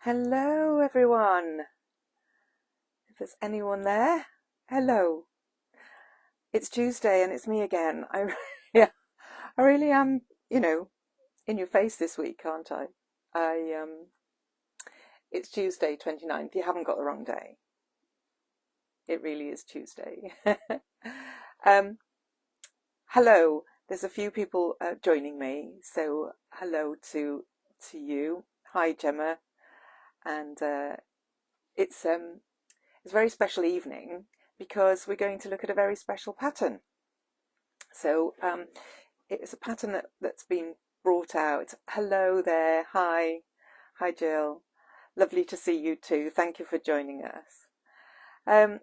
Hello, everyone. If there's anyone there, hello. It's Tuesday and it's me again. Yeah, I really am, in your face this week, aren't I? I it's Tuesday 29th. You haven't got the wrong day. It really is Tuesday. um, Hello. There's a few people joining me, so hello to you. Hi, Gemma, and it's a very special evening because we're going to look at a very special pattern. So it's a pattern that's been brought out. Hello there. Hi, Jill. Lovely to see you too. Thank you for joining us.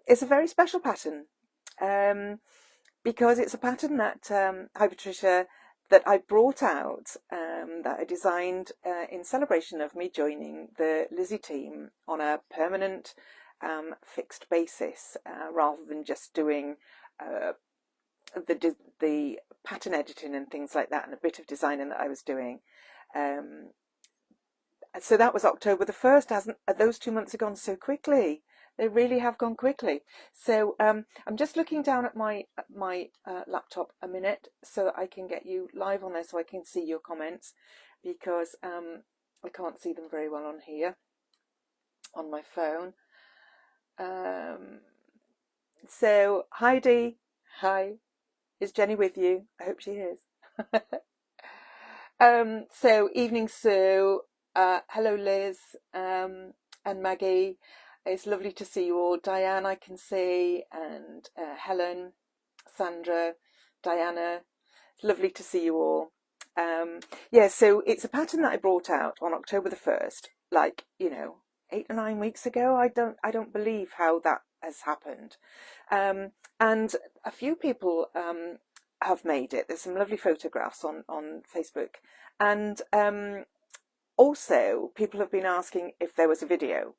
It's a very special pattern because it's a pattern that, hi Patricia, that I brought out, that I designed in celebration of me joining the Lizzy team on a permanent fixed basis, rather than just doing the pattern editing and things like that, and a bit of designing that I was doing. So that was October the 1st. Hasn't those 2 months have gone so quickly? They really have gone quickly. So I'm just looking down at my laptop a minute so that I can get you live on there, so I can see your comments, because I can't see them very well on here on my phone. So Heidi, hi, is Jenny with you? I hope she is. So evening Sue, hello Liz, and Maggie. It's lovely to see you all. Diane I can see, and Helen, Sandra, Diana. It's lovely to see you all. Yeah, so it's a pattern that I brought out on October the 1st, like, 8 or 9 weeks ago. I don't believe how that has happened. And a few people have made it. There's some lovely photographs on Facebook. And also people have been asking if there was a video.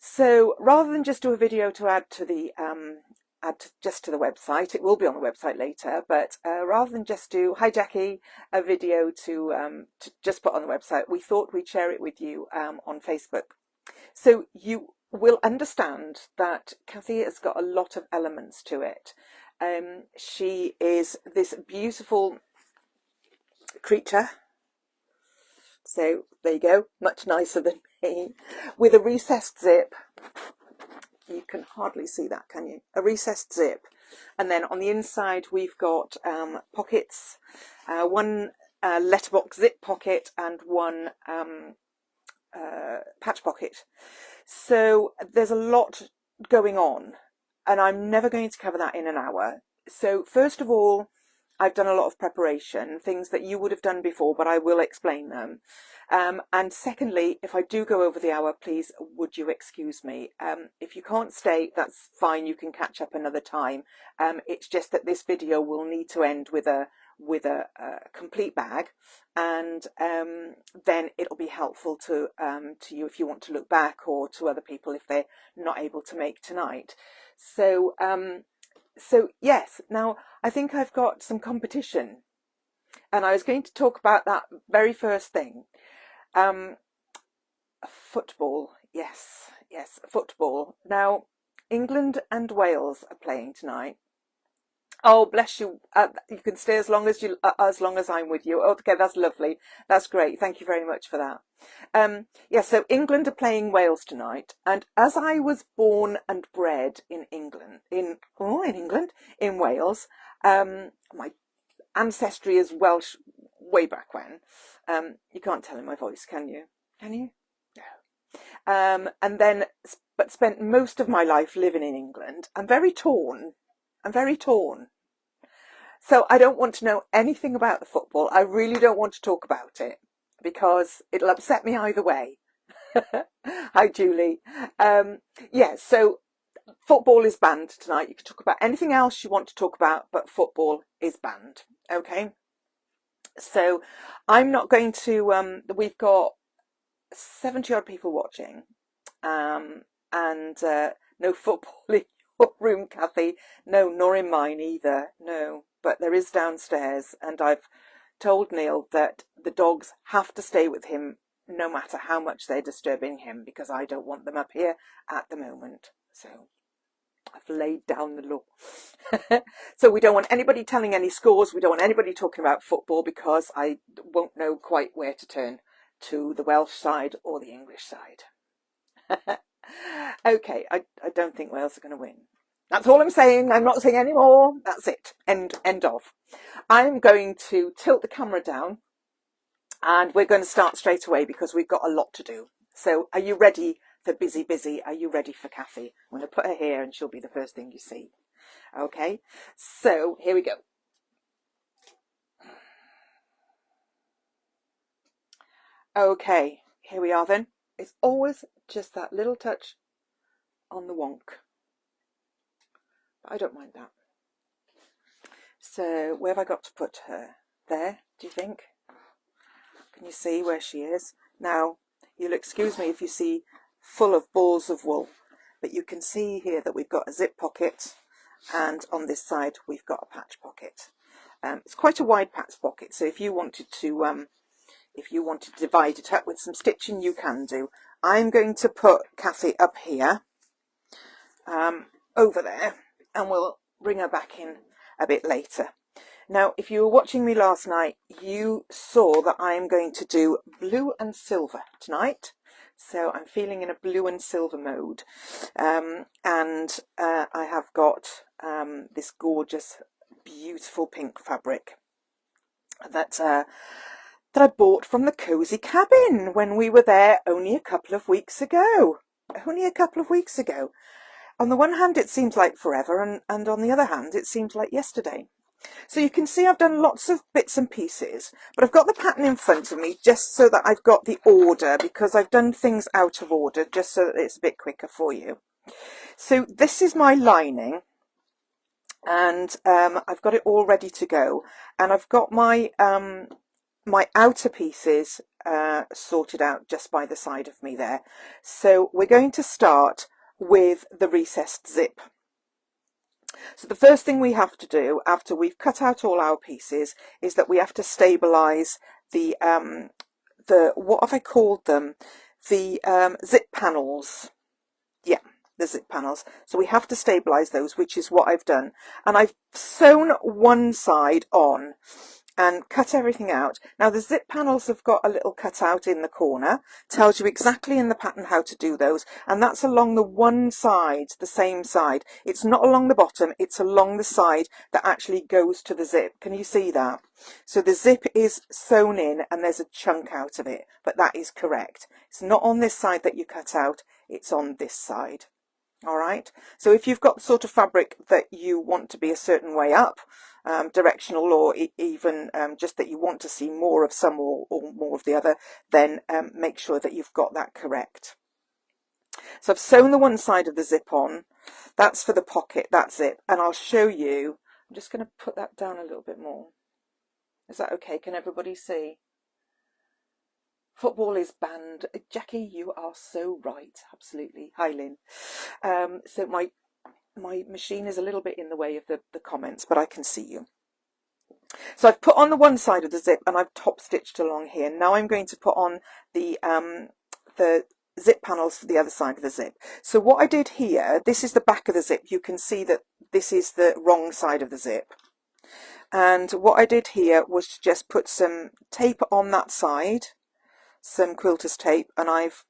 So rather than just do a video to add to the just to the website, it will be on the website later, but rather than just do, hi Jackie, a video to just put on the website, we thought we'd share it with you on Facebook. So you will understand that Kathy has got a lot of elements to it. She is this beautiful creature. So there you go, much nicer than me, with a recessed zip. You can hardly see that, can you? A recessed zip. And then on the inside, we've got pockets, one letterbox zip pocket and one patch pocket. So there's a lot going on, and I'm never going to cover that in an hour. So first of all, I've done a lot of preparation, things that you would have done before, but I will explain them. And secondly, if I do go over the hour, please, would you excuse me? If you can't stay, that's fine. You can catch up another time. It's just that this video will need to end with a complete bag, and then it'll be helpful to you if you want to look back, or to other people if they're not able to make tonight. So yes, now I think I've got some competition, and I was going to talk about that very first thing. Football, yes, football. Now, England and Wales are playing tonight. Oh, bless you. You can stay as long as I'm with you. Okay, that's lovely. That's great. Thank you very much for that. Yeah, so England are playing Wales tonight, and as I was born and bred in England, in Wales, my ancestry is Welsh way back when. You can't tell in my voice, can you? Can you? No. And then, but spent most of my life living in England. I'm very torn. So I don't want to know anything about the football. I really don't want to talk about it, because it'll upset me either way. Hi, Julie. Yeah, so football is banned tonight. You can talk about anything else you want to talk about, but football is banned. Okay. So I'm not going to, we've got 70 odd people watching, and no football in your room, Kathy. No, nor in mine either. No, but there is downstairs, and I've told Neil that the dogs have to stay with him no matter how much they're disturbing him, because I don't want them up here at the moment. So I've laid down the law. So we don't want anybody telling any scores. We don't want anybody talking about football, because I won't know quite where to turn, to the Welsh side or the English side. Okay, I don't think Wales are going to win. That's all I'm saying. I'm not saying any more. That's it. End of. I'm going to tilt the camera down, and we're going to start straight away because we've got a lot to do. So are you ready for busy? Are you ready for Kathy? I'm going to put her here and she'll be the first thing you see. Okay, so here we go. Okay, here we are then. It's always just that little touch on the wonk, but I don't mind that. So where have I got to put her? There, do you think? Can you see where she is? Now, you'll excuse me if you see full of balls of wool, but you can see here that we've got a zip pocket, and on this side we've got a patch pocket. It's quite a wide patch pocket, so if you wanted to divide it up with some stitching, you can do. I'm going to put Kathy up here, over there, and we'll bring her back in a bit later. Now, if you were watching me last night, you saw that I'm going to do blue and silver tonight. So I'm feeling in a blue and silver mode. I have got this gorgeous, beautiful pink fabric that I bought from the Cozy Cabin when we were there only a couple of weeks ago. On the one hand, it seems like forever, and on the other hand, it seems like yesterday. So you can see I've done lots of bits and pieces, but I've got the pattern in front of me just so that I've got the order, because I've done things out of order just so that it's a bit quicker for you. So this is my lining, and I've got it all ready to go, and I've got my my outer pieces sorted out just by the side of me there. So we're going to start with the recessed zip. So the first thing we have to do after we've cut out all our pieces is that we have to stabilize the what have I called them? The zip panels. Yeah, the zip panels. So we have to stabilize those, which is what I've done. And I've sewn one side on and cut everything out. Now the zip panels have got a little cut out in the corner, tells you exactly in the pattern how to do those, and that's along the one side, the same side. It's not along the bottom, it's along the side that actually goes to the zip. Can you see that? So the zip is sewn in and there's a chunk out of it, but that is correct. It's not on this side that you cut out, it's on this side. All right, so if you've got sort of fabric that you want to be a certain way up, directional, or even just that you want to see more of some or more of the other, then make sure that you've got that correct. So I've sewn the one side of the zip on. That's for the pocket, that zip, and I'll show you. I'm just going to put that down a little bit more. Is that okay? Can everybody see? Football is banned. Jackie, you are so right. Absolutely. Hi, Lynn. So my machine is a little bit in the way of the comments, but I can see you. So I've put on the one side of the zip and I've top stitched along here. Now I'm going to put on the zip panels for the other side of the zip. So what I did here, this is the back of the zip. You can see that this is the wrong side of the zip. And what I did here was to just put some tape on that side, some quilter's tape, and I've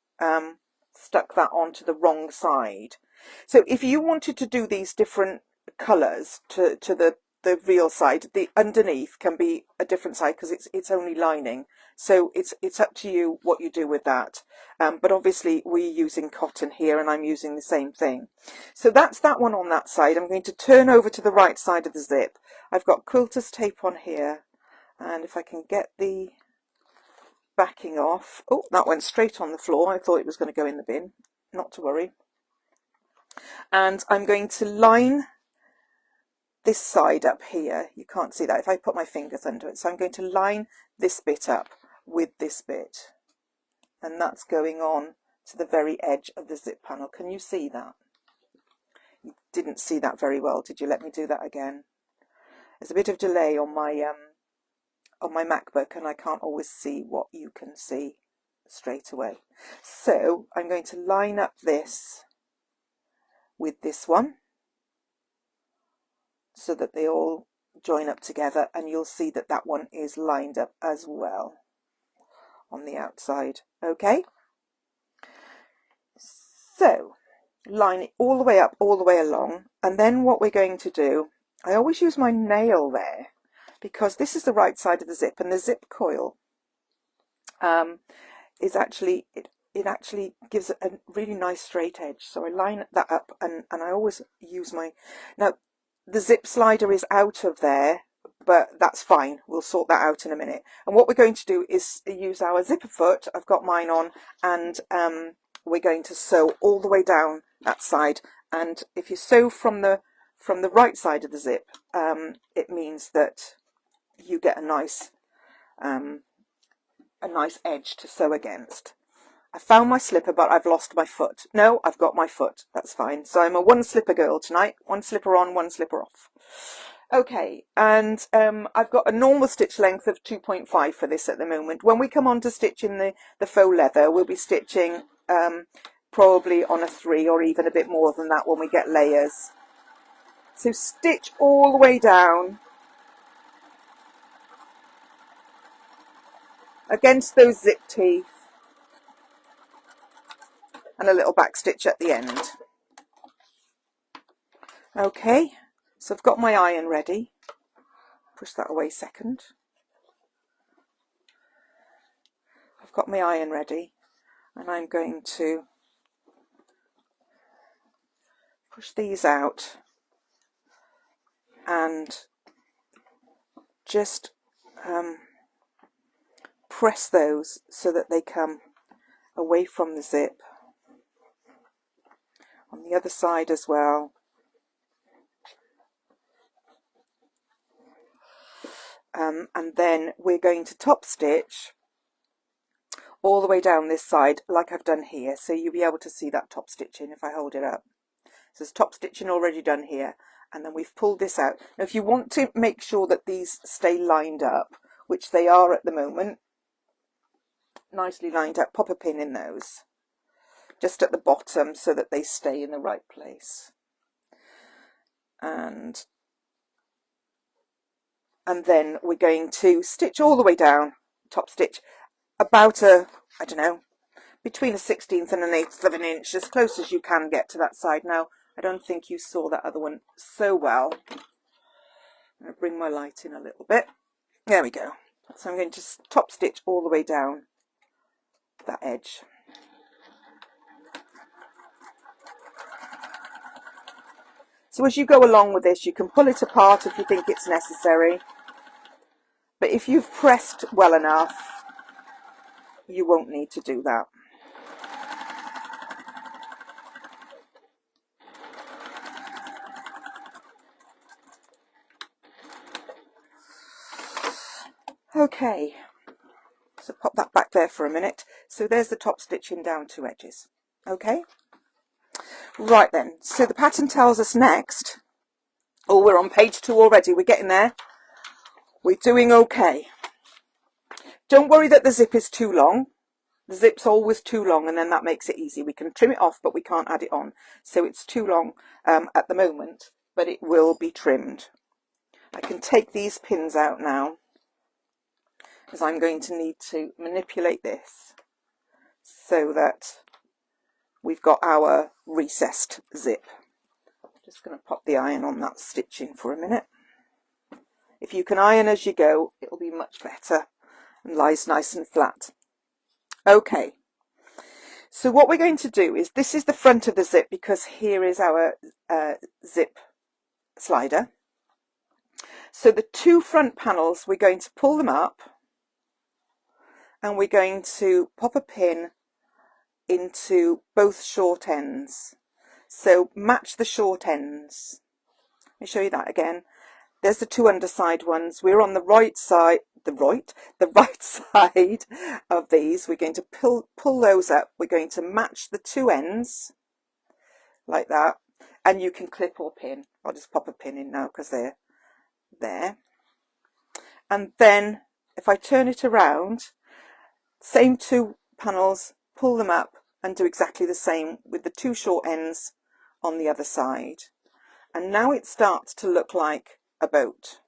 stuck that onto the wrong side. So if you wanted to do these different colours to the real side, the underneath can be a different side because it's only lining. So it's up to you what you do with that. But obviously we're using cotton here and I'm using the same thing. So that's that one on that side. I'm going to turn over to the right side of the zip. I've got quilter's tape on here, and if I can get the backing off. Oh, that went straight on the floor. I thought it was going to go in the bin. Not to worry. And I'm going to line this side up here. You can't see that if I put my fingers under it. So I'm going to line this bit up with this bit. And that's going on to the very edge of the zip panel. Can you see that? You didn't see that very well, did you? Let me do that again. There's a bit of delay on my MacBook and I can't always see what you can see. straight away. So I'm going to line up this with this one so that they all join up together, and you'll see that that one is lined up as well on the outside. Okay, so line it all the way up, all the way along, and then what we're going to do, I always use my nail there because this is the right side of the zip, and the zip coil is actually, it actually gives a really nice straight edge. So I line that up, and I always use my, now the zip slider is out of there, but that's fine, we'll sort that out in a minute. And what we're going to do is use our zipper foot, I've got mine on, and we're going to sew all the way down that side. And if you sew from the right side of the zip, it means that you get a nice edge to sew against. I found my slipper, but I've lost my foot. No, I've got my foot. That's fine. So I'm a one slipper girl tonight. One slipper on, one slipper off. Okay, and I've got a normal stitch length of 2.5 for this at the moment. When we come on to stitching the faux leather, we'll be stitching probably on a 3 or even a bit more than that when we get layers. So stitch all the way down against those zip teeth, and a little back stitch at the end. Okay, so I've got my iron ready. Push that away second. I've got my iron ready, and I'm going to push these out and just press those so that they come away from the zip. On the other side as well. And then we're going to top stitch all the way down this side like I've done here, so you'll be able to see that top stitching if I hold it up. So there's top stitching already done here, and then we've pulled this out. Now if you want to make sure that these stay lined up, which they are at the moment, nicely lined up, pop a pin in those just at the bottom so that they stay in the right place. And then we're going to stitch all the way down, top stitch, about I don't know, between a 16th and an 1/8 of an inch, as close as you can get to that side. Now, I don't think you saw that other one so well. I'm going to bring my light in a little bit. There we go. So I'm going to top stitch all the way down that edge. So as you go along with this, you can pull it apart if you think it's necessary. But if you've pressed well enough, you won't need to do that. Okay, so pop that back there for a minute. So there's the top stitching down 2 edges. Okay, right then, so the pattern tells us next, oh, we're on page 2 already, we're getting there. We're doing okay. Don't worry that the zip is too long. The zip's always too long, and then that makes it easy. We can trim it off, but we can't add it on. So it's too long at the moment, but it will be trimmed. I can take these pins out now, as I'm going to need to manipulate this so that we've got our recessed zip. I'm just going to pop the iron on that stitching for a minute. If you can iron as you go, it'll be much better and lies nice and flat. Okay, so what we're going to do is, this is the front of the zip because here is our zip slider. So the 2 front panels, we're going to pull them up and we're going to pop a pin into both short ends. So match the short ends. Let me show you that again. There's the 2 underside ones. We're on the right side, the right side of these. We're going to pull those up. We're going to match the 2 ends like that, and you can clip or pin. I'll just pop a pin in now because they're there. And then if I turn it around, same 2 panels, pull them up and do exactly the same with the 2 short ends on the other side. And now it starts to look like a boat.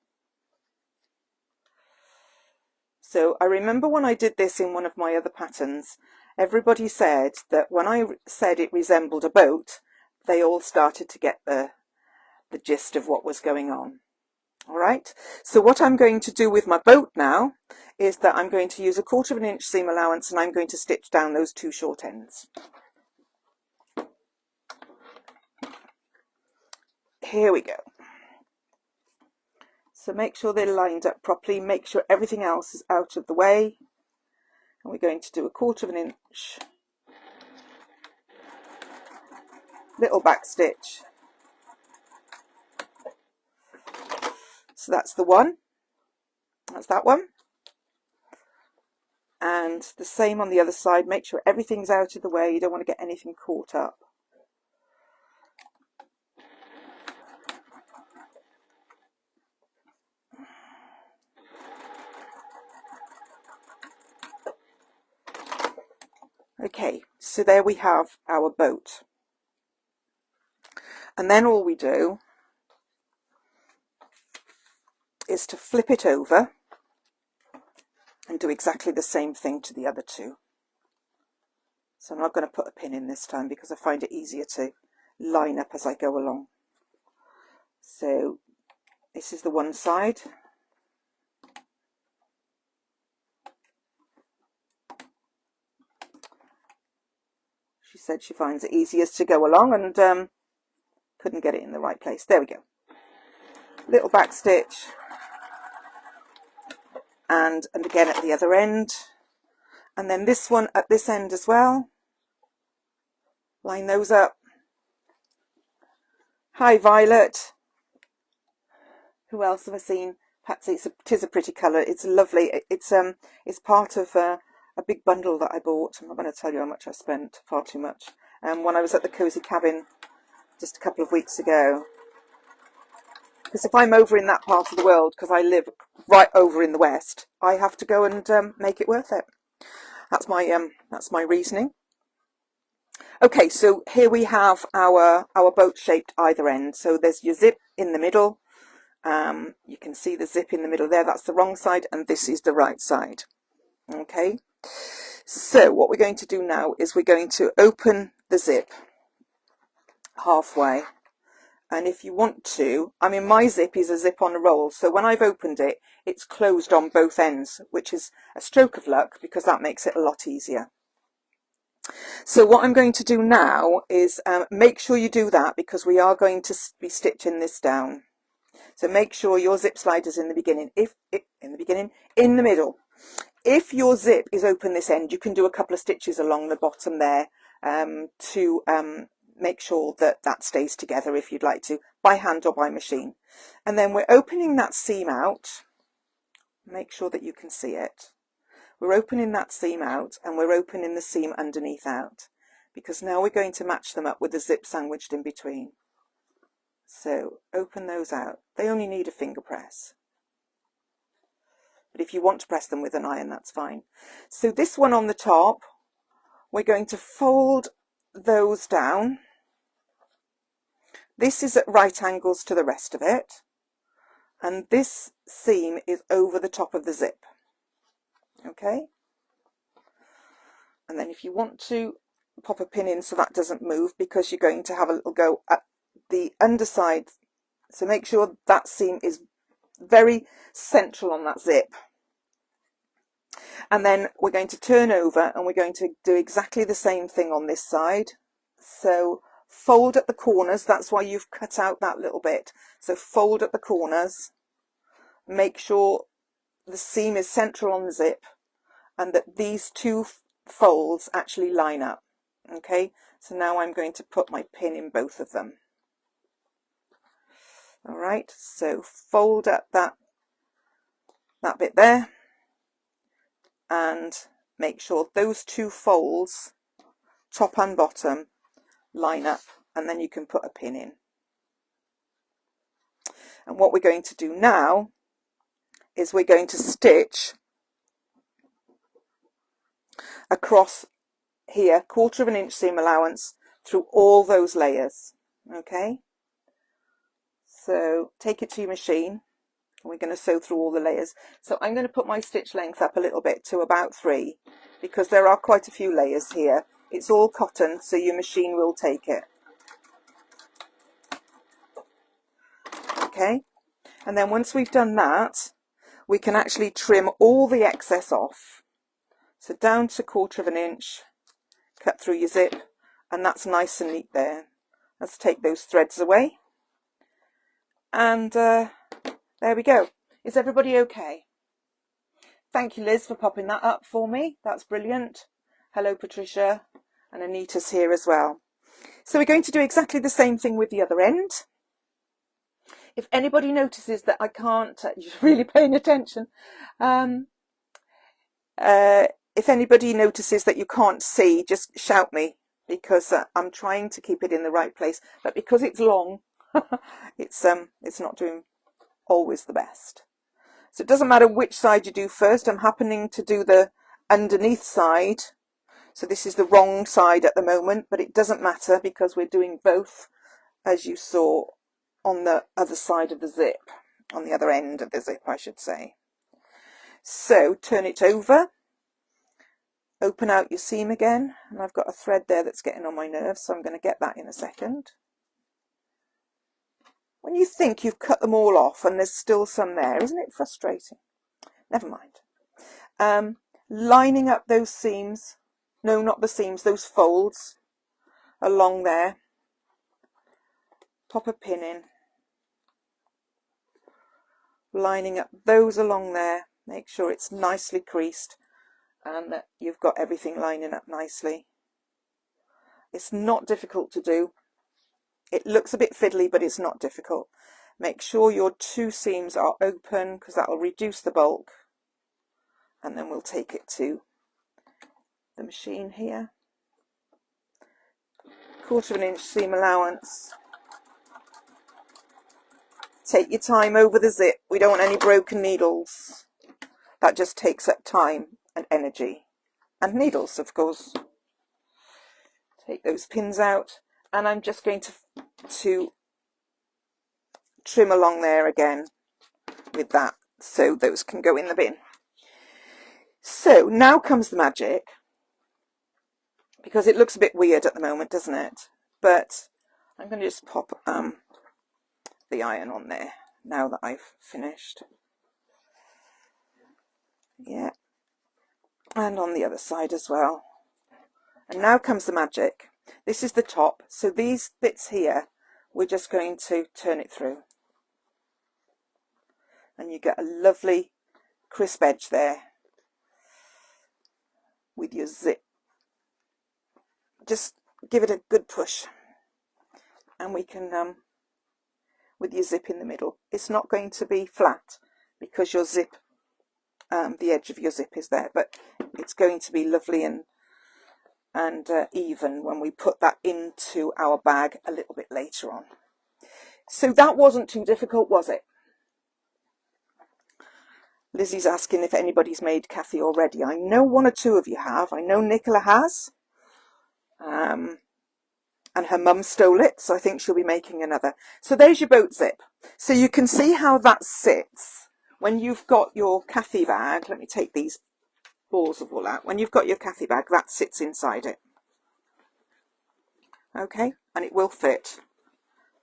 So I remember when I did this in one of my other patterns, everybody said that when I said it resembled a boat, they all started to get the gist of what was going on. All right, so what I'm going to do with my boat now is that I'm going to use a 1/4 inch seam allowance, and I'm going to stitch down those 2 short ends. Here we go. So make sure they're lined up properly, make sure everything else is out of the way, and we're going to do a 1/4 inch little back stitch. So that's the one, that's that one, and the same on the other side. Make sure everything's out of the way, you don't want to get anything caught up. Okay, so there we have our boat. And then all we do is to flip it over and do exactly the same thing to the other 2. So I'm not going to put a pin in this time because I find it easier to line up as I go along. So this is the one side. She said she finds it easiest to go along, and couldn't get it in the right place. There we go. Little back stitch, and again at the other end, and then this one at this end as well. Line those up. Hi Violet. Who else have I seen? Patsy. It is a pretty colour. It's lovely. It's part of a big bundle that I bought. I'm not going to tell you how much I spent. Far too much. When I was at the Cozy Cabin just a couple of weeks ago. Because if I'm over in that part of the world, because I live right over in the west, I have to go and make it worth it. That's my reasoning. Okay, so here we have our boat shaped either end. So there's your zip in the middle. You can see the zip in the middle there. That's the wrong side, and this is the right side. Okay, so what we're going to do now is we're going to open the zip halfway. And if you want to, I mean, my zip is a zip on a roll, so when I've opened it, it's closed on both ends, which is a stroke of luck because that makes it a lot easier. So what I'm going to do now is make sure you do that, because we are going to be stitching this down. So make sure your zip slider's in the beginning, in the middle. If your zip is open this end, you can do a couple of stitches along the bottom there to make sure that that stays together if you'd like to, by hand or by machine. And then we're opening that seam out. Make sure that you can see it. We're opening that seam out, and we're opening the seam underneath out, because now we're going to match them up with the zip sandwiched in between. So open those out. They only need a finger press. But if you want to press them with an iron, that's fine. So this one on the top, we're going to fold those down. This is at right angles to the rest of it. And this seam is over the top of the zip. Okay? And then if you want to pop a pin in so that doesn't move, because you're going to have a little go at the underside. So make sure that seam is very central on that zip. And then we're going to turn over and we're going to do exactly the same thing on this side. So fold at the corners, that's why you've cut out that little bit. So fold at the corners, make sure the seam is central on the zip and that these two folds actually line up. Okay, so now I'm going to put my pin in both of them. All right, so fold at that bit there and make sure those two folds, top and bottom, line up, and then you can put a pin in. And what we're going to do now is we're going to stitch across here, 1/4 of an inch seam allowance through all those layers. Okay, so take it to your machine. We're going to sew through all the layers. So I'm going to put my stitch length up a little bit to about 3, because there are quite a few layers here. It's all cotton, so your machine will take it. Okay, and then once we've done that, we can actually trim all the excess off. So down to 1/4 of an inch, cut through your zip, and that's nice and neat there. Let's take those threads away. And there we go. Is everybody okay? Thank you, Liz, for popping that up for me. That's brilliant. Hello, Patricia. And Anita's here as well. So we're going to do exactly the same thing with the other end. If anybody notices that I can't, you're really paying attention. If anybody notices that you can't see, just shout me, because I'm trying to keep it in the right place. But because it's long, it's not doing always the best. So it doesn't matter which side you do first. I'm happening to do the underneath side. So this is the wrong side at the moment, but it doesn't matter because we're doing both, as you saw on the other side of the zip, on the other end of the zip, I should say. So turn it over, open out your seam again, and I've got a thread there that's getting on my nerves, so I'm going to get that in a second. When you think you've cut them all off and there's still some there, isn't it frustrating? Never mind. Lining up those seams, no, not the seams, those folds along there. Pop a pin in. Lining up those along there. Make sure it's nicely creased and that you've got everything lining up nicely. It's not difficult to do. It looks a bit fiddly, but it's not difficult. Make sure your 2 seams are open, because that will reduce the bulk. And then we'll take it to the machine here. 1/4 of an inch seam allowance. Take your time over the zip. We don't want any broken needles. That just takes up time and energy. And needles, of course. Take those pins out. And I'm just going to trim along there again with that, so those can go in the bin. So now comes the magic, because it looks a bit weird at the moment, doesn't it? But I'm going to just pop the iron on there now that I've finished. Yeah, and on the other side as well. And now comes the magic. This is the top, so these bits here, we're just going to turn it through. And you get a lovely crisp edge there with your zip. Just give it a good push. And we can, with your zip in the middle, it's not going to be flat because your zip, the edge of your zip is there, but it's going to be lovely and even when we put that into our bag a little bit later on. So that wasn't too difficult, was it? Lizzie's asking if anybody's made Kathy already. I know 1 or 2 of you have. I know Nicola has. And her mum stole it, so I think she'll be making another. So there's your boat zip. So you can see how that sits when you've got your Kathy bag. Let me take these balls of wool out. When you've got your Kathy bag, that sits inside it. Okay, and it will fit,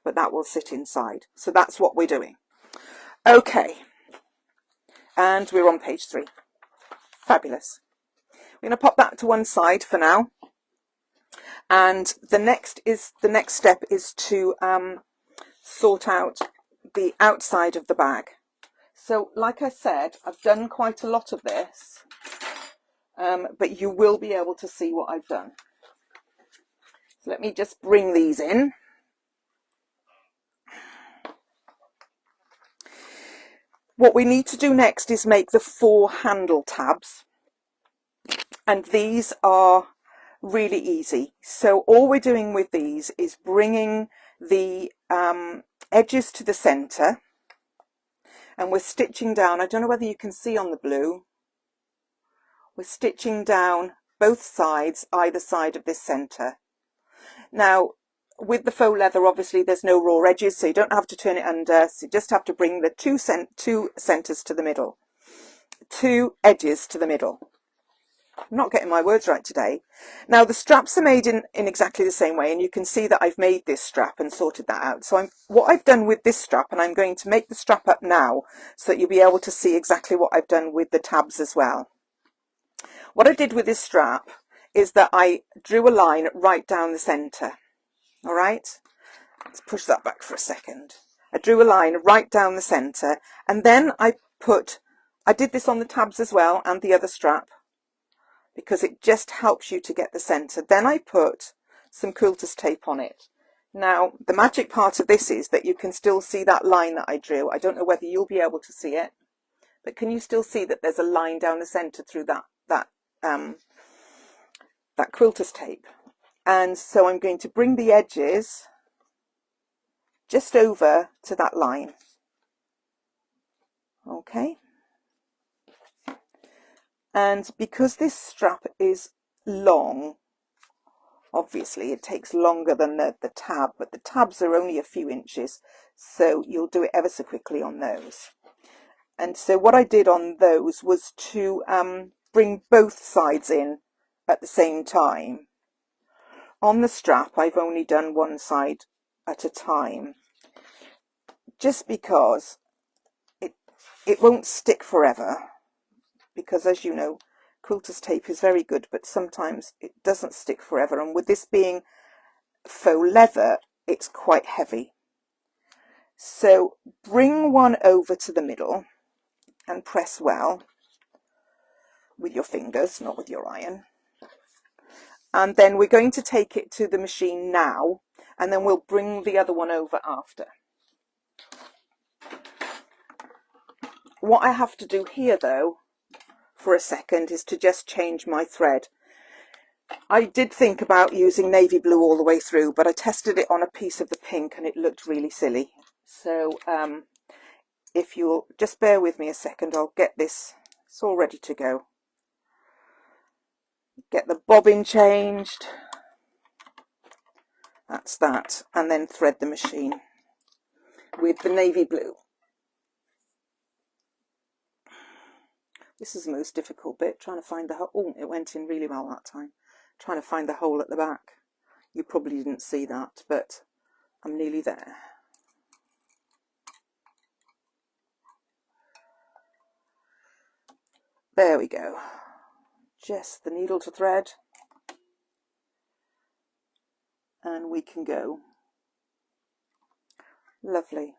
but that will sit inside. So that's what we're doing. Okay, and we're on page 3. Fabulous. We're going to pop that to one side for now. And the next step is to sort out the outside of the bag. So like I said, I've done quite a lot of this. But you will be able to see what I've done. So let me just bring these in. What we need to do next is make the 4 handle tabs. And these are really easy. So all we're doing with these is bringing the edges to the center. And we're stitching down. I don't know whether you can see on the blue. We're stitching down both sides, either side of this centre. Now, with the faux leather, obviously there's no raw edges, so you don't have to turn it under, so you just have to bring the two centres to the middle. Two edges to the middle. I'm not getting my words right today. Now, the straps are made in exactly the same way, and you can see that I've made this strap and sorted that out. So what I've done with this strap, and I'm going to make the strap up now so that you'll be able to see exactly what I've done with the tabs as well. What I did with this strap is that I drew a line right down the centre. All right, let's push that back for a second. I drew a line right down the centre, and then I did this on the tabs as well and the other strap, because it just helps you to get the centre. Then I put some quilter's tape on it. Now, the magic part of this is that you can still see that line that I drew. I don't know whether you'll be able to see it, but can you still see that there's a line down the centre through that quilter's tape? And so I'm going to bring the edges just over to that line. Okay. And because this strap is long, obviously it takes longer than the tab, but the tabs are only a few inches, so you'll do it ever so quickly on those. And so what I did on those was to bring both sides in at the same time. On the strap, I've only done one side at a time, just because it won't stick forever, because as you know, quilter's tape is very good, but sometimes it doesn't stick forever, and with this being faux leather, it's quite heavy. So bring one over to the middle and press well with your fingers, not with your iron. And then we're going to take it to the machine now, and then we'll bring the other one over after. What I have to do here though for a second is to just change my thread. I did think about using navy blue all the way through, but I tested it on a piece of the pink and it looked really silly. So if you'll just bear with me a second, I'll get this, it's all ready to go. Get the bobbin changed, that's that, and then thread the machine with the navy blue. This is the most difficult bit, trying to find the hole. Oh, it went in really well that time. Trying to find the hole at the back. You probably didn't see that, but I'm nearly there. There we go. Just the needle to thread. And we can go. Lovely.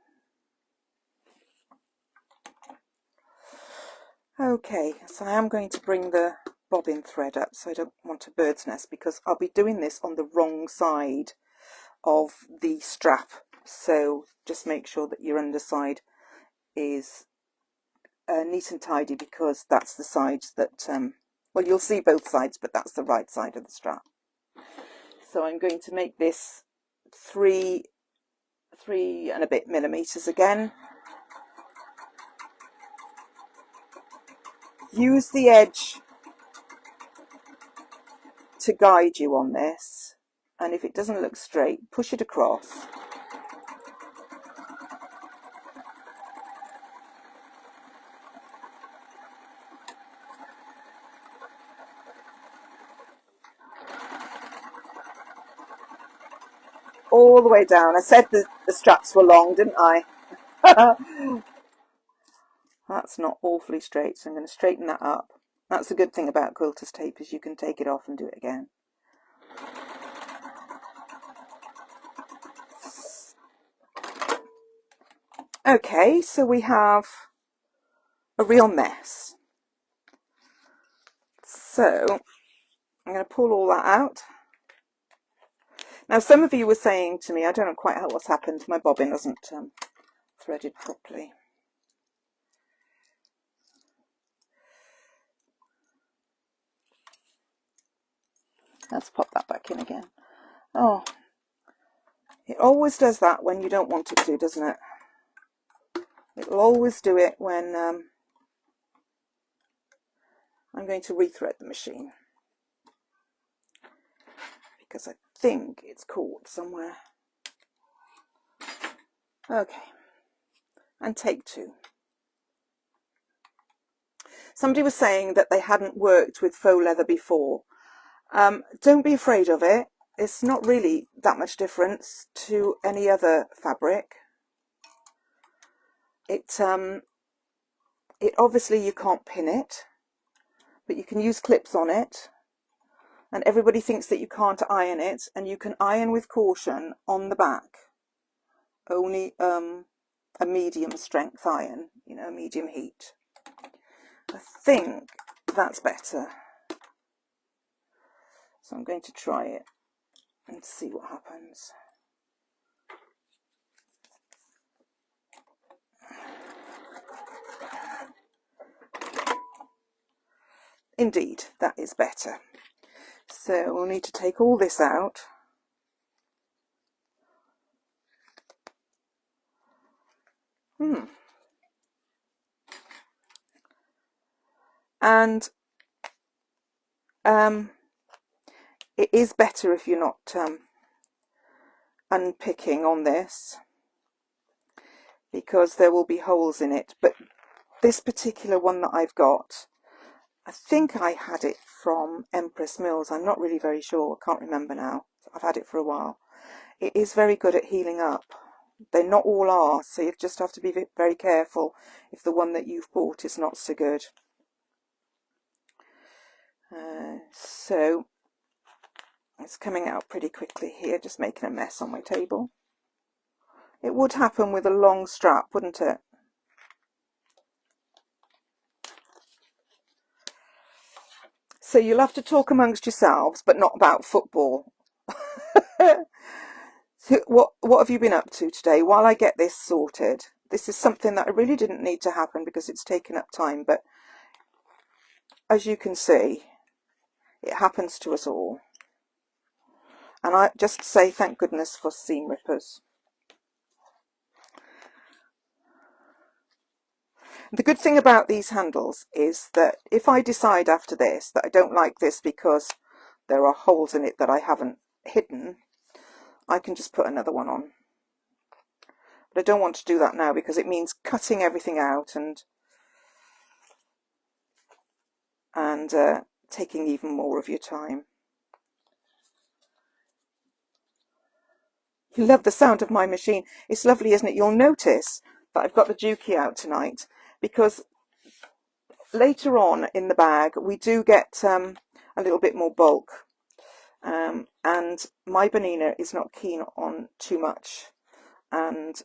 Okay, so I am going to bring the bobbin thread up, so I don't want a bird's nest, because I'll be doing this on the wrong side of the strap. So just make sure that your underside is neat and tidy, because that's the side that, well, you'll see both sides, but that's the right side of the strap. So I'm going to make this 3 and a bit millimeters again. Use the edge to guide you on this, and if it doesn't look straight, push it across. All the way down. I said the straps were long, didn't I? That's not awfully straight, so I'm going to straighten that up. That's a good thing about quilter's tape, is you can take it off and do it again. Okay, so we have a real mess. So I'm going to pull all that out. Now, some of you were saying to me, I don't know quite what's happened, my bobbin hasn't threaded properly. Let's pop that back in again. Oh, it always does that when you don't want it to, doesn't it? It'll always do it when I'm going to rethread the machine. because I think it's caught somewhere. Okay, and take 2. Somebody was saying that they hadn't worked with faux leather before. Don't be afraid of it. It's not really that much difference to any other fabric. It obviously you can't pin it, but you can use clips on it. And everybody thinks that you can't iron it, and you can iron with caution on the back. Only a medium strength iron, you know, medium heat. I think that's better. So I'm going to try it and see what happens. Indeed, that is better. So we'll need to take all this out. And it is better if you're not unpicking on this, because there will be holes in it. But this particular one that I've got, I think I had it from Empress Mills. I'm not really very sure. I can't remember now. I've had it for a while. It is very good at healing up. They're not all are, so you just have to be very careful if the one that you've bought is not so good. So it's coming out pretty quickly here, just making a mess on my table. It would happen with a long strap, wouldn't it? So you'll have to talk amongst yourselves, but not about football. So what have you been up to today? While I get this sorted, this is something that I really didn't need to happen because it's taken up time, but as you can see, it happens to us all. And I just say thank goodness for seam rippers. The good thing about these handles is that if I decide after this that I don't like this because there are holes in it that I haven't hidden, I can just put another one on. But I don't want to do that now because it means cutting everything out and taking even more of your time. You love the sound of my machine. It's lovely, isn't it? You'll notice that I've got the Juki out tonight because later on in the bag we do get a little bit more bulk, and my Bonina is not keen on too much, and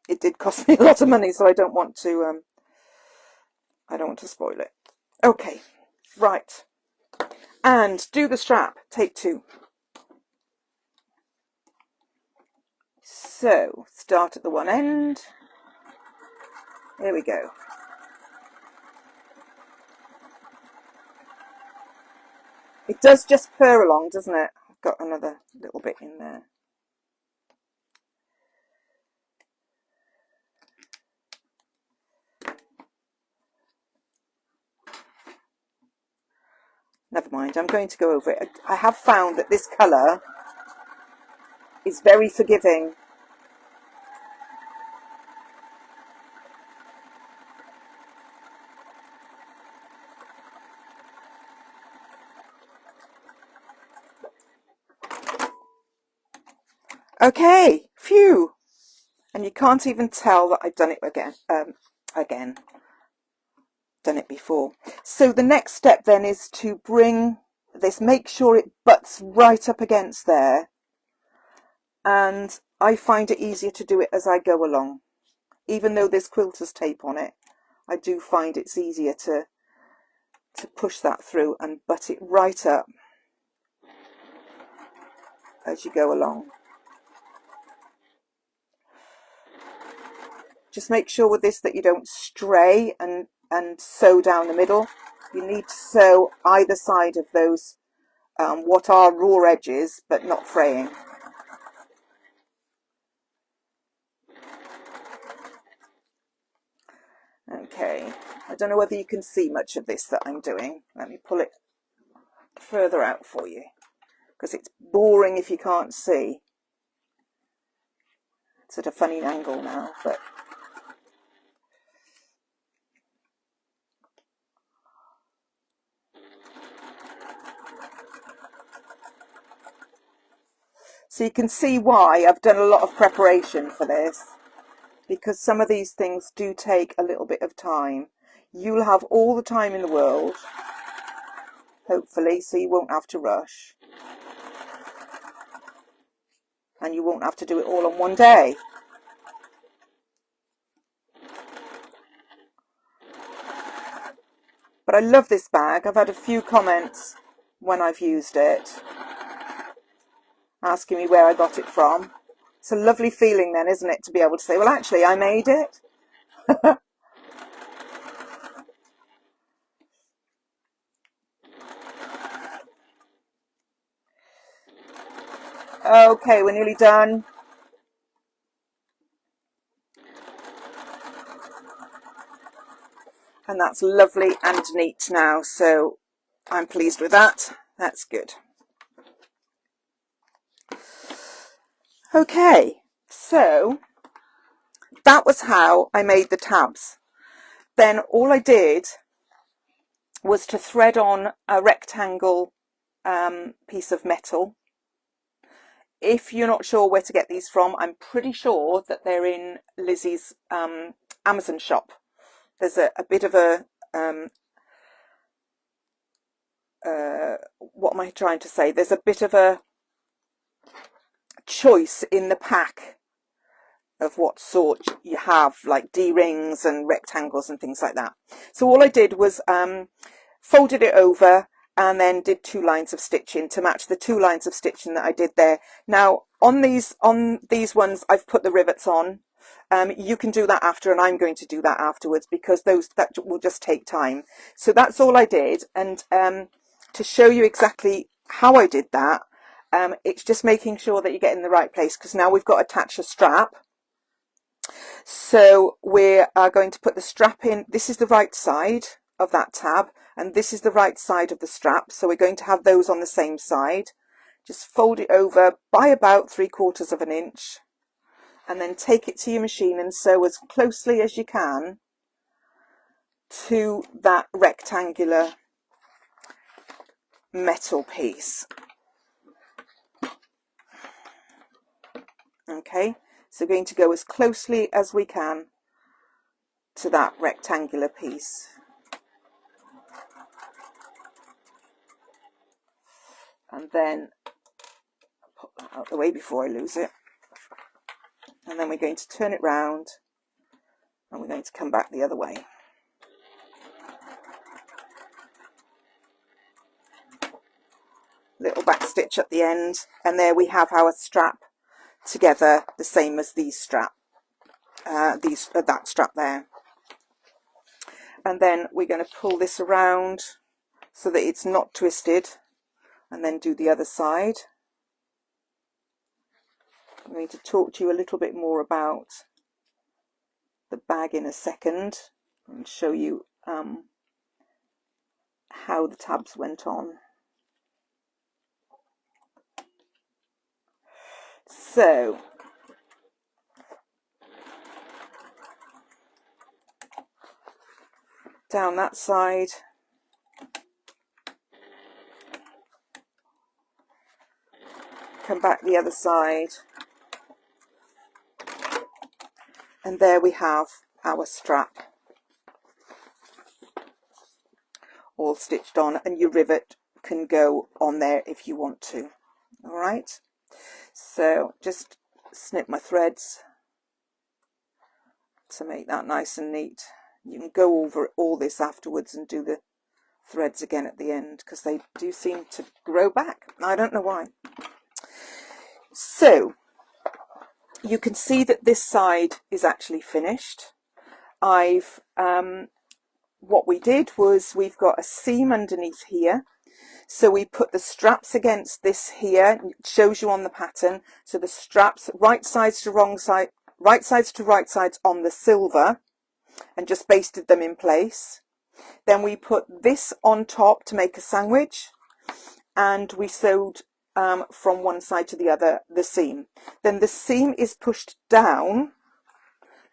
it did cost me a lot of money, so I don't want to spoil it. Okay, right, and do the strap, take 2. So start at the one end. There we go. It does just purr along, doesn't it? I've got another little bit in there. Never mind, I'm going to go over it. I have found that this colour is very forgiving. Okay, phew. And you can't even tell that I've done it again. Done it before. So the next step then is to bring this, make sure it butts right up against there. And I find it easier to do it as I go along. Even though there's quilter's tape on it, I do find it's easier to push that through and butt it right up as you go along. Just make sure with this that you don't stray and sew down the middle. You need to sew either side of those what are raw edges but not fraying. Okay, I don't know whether you can see much of this that I'm doing. Let me pull it further out for you. because it's boring if you can't see. It's at a funny angle now, but so you can see why I've done a lot of preparation for this, because some of these things do take a little bit of time. You'll have all the time in the world, hopefully, so you won't have to rush. And you won't have to do it all on one day. But I love this bag. I've had a few comments when I've used it, asking me where I got it from. It's a lovely feeling then, isn't it, to be able to say, well, actually, I made it. Okay, we're nearly done. And that's lovely and neat now, so I'm pleased with that. That's good. Okay, so that was how I made the tabs. Then all I did was to thread on a rectangle piece of metal. If you're not sure where to get these from, I'm pretty sure that they're in Lizzy's Amazon shop. There's a bit of a, what am I trying to say? There's a bit of a choice in the pack of what sort you have, like D-rings and rectangles and things like that. So all I did was folded it over and then did 2 lines of stitching to match the 2 lines of stitching that I did there. Now on these ones I've put the rivets on. You can do that after, and I'm going to do that afterwards, because that will just take time. So that's all I did, and to show you exactly how I did that, it's just making sure that you get in the right place, because now we've got to attach a strap. So we are going to put the strap in. This is the right side of that tab, and this is the right side of the strap, so we're going to have those on the same side. Just fold it over by about 3/4 of an inch, and then take it to your machine and sew as closely as you can to that rectangular metal piece. Okay, so we're going to go as closely as we can to that rectangular piece. And then put that out of the way before I lose it. And then we're going to turn it round, and we're going to come back the other way. Little back stitch at the end, and there we have our strap together, the same as these strap, that strap there. And then we're going to pull this around so that it's not twisted, and then do the other side. I'm going to talk to you a little bit more about the bag in a second and show you how the tabs went on. So down that side, come back the other side, and there we have our strap all stitched on, and your rivet can go on there if you want to. All right, so just snip my threads to make that nice and neat. You can go over all this afterwards and do the threads again at the end, because they do seem to grow back. I don't know why. So you can see that this side is actually finished. I've what we did was we've got a seam underneath here, so we put the straps against this here. It shows you on the pattern. So the straps, right sides to wrong side, right sides to right sides on the silver, and just basted them in place. Then we put this on top to make a sandwich, and we sewed from one side to the other, the seam. Then the seam is pushed down.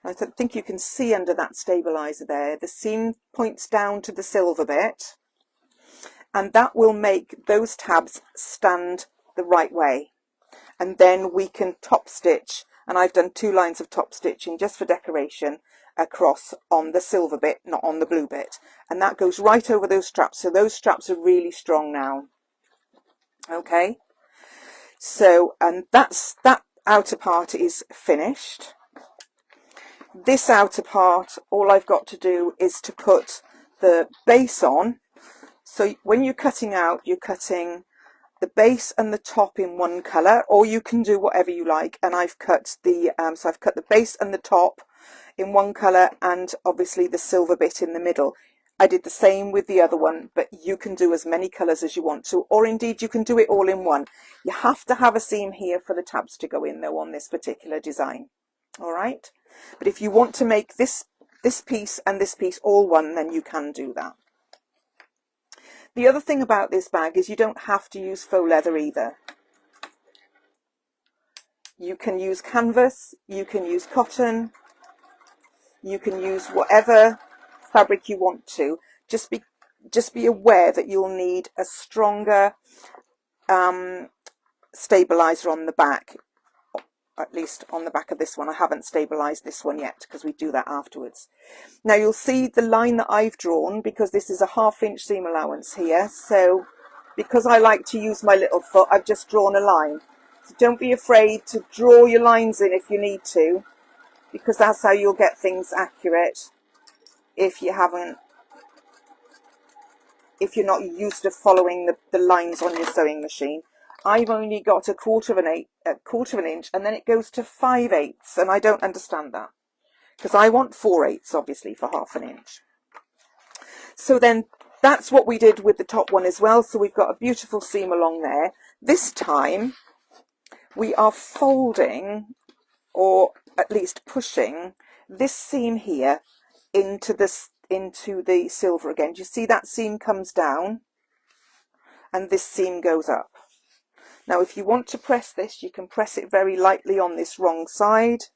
I think you can see under that stabilizer there, the seam points down to the silver bit, and that will make those tabs stand the right way. And then we can top stitch, and I've done 2 lines of top stitching just for decoration across on the silver bit, not on the blue bit, and that goes right over those straps. So those straps are really strong now. Okay, so and that outer part is finished. This outer part, all I've got to do is to put the base on. So when you're cutting out, you're cutting the base and the top in one colour, or you can do whatever you like. And I've cut the so I've cut the base and the top in one colour, and obviously the silver bit in the middle. I did the same with the other one, but you can do as many colours as you want to, or indeed you can do it all in one. You have to have a seam here for the tabs to go in though on this particular design. All right, but if you want to make this piece and this piece all one, then you can do that. The other thing about this bag is you don't have to use faux leather either. You can use canvas, you can use cotton, you can use whatever fabric you want to. Just be aware that you'll need a stronger stabilizer on the back, at least on the back of this one. I haven't stabilized this one yet because we do that afterwards. Now you'll see the line that I've drawn, because this is a 1/2 inch seam allowance here. So because I like to use my little foot, I've just drawn a line. So don't be afraid to draw your lines in if you need to, because that's how you'll get things accurate if you're not used to following the lines on your sewing machine. I've only got a quarter of an inch, and then it goes to 5/8, and I don't understand that, because I want 4/8 obviously for 1/2 inch. So then that's what we did with the top one as well. So we've got a beautiful seam along there. This time we are folding, or at least pushing, this seam here into the silver again. Do you see that seam comes down and this seam goes up? Now if you want to press this, you can press it very lightly on this wrong side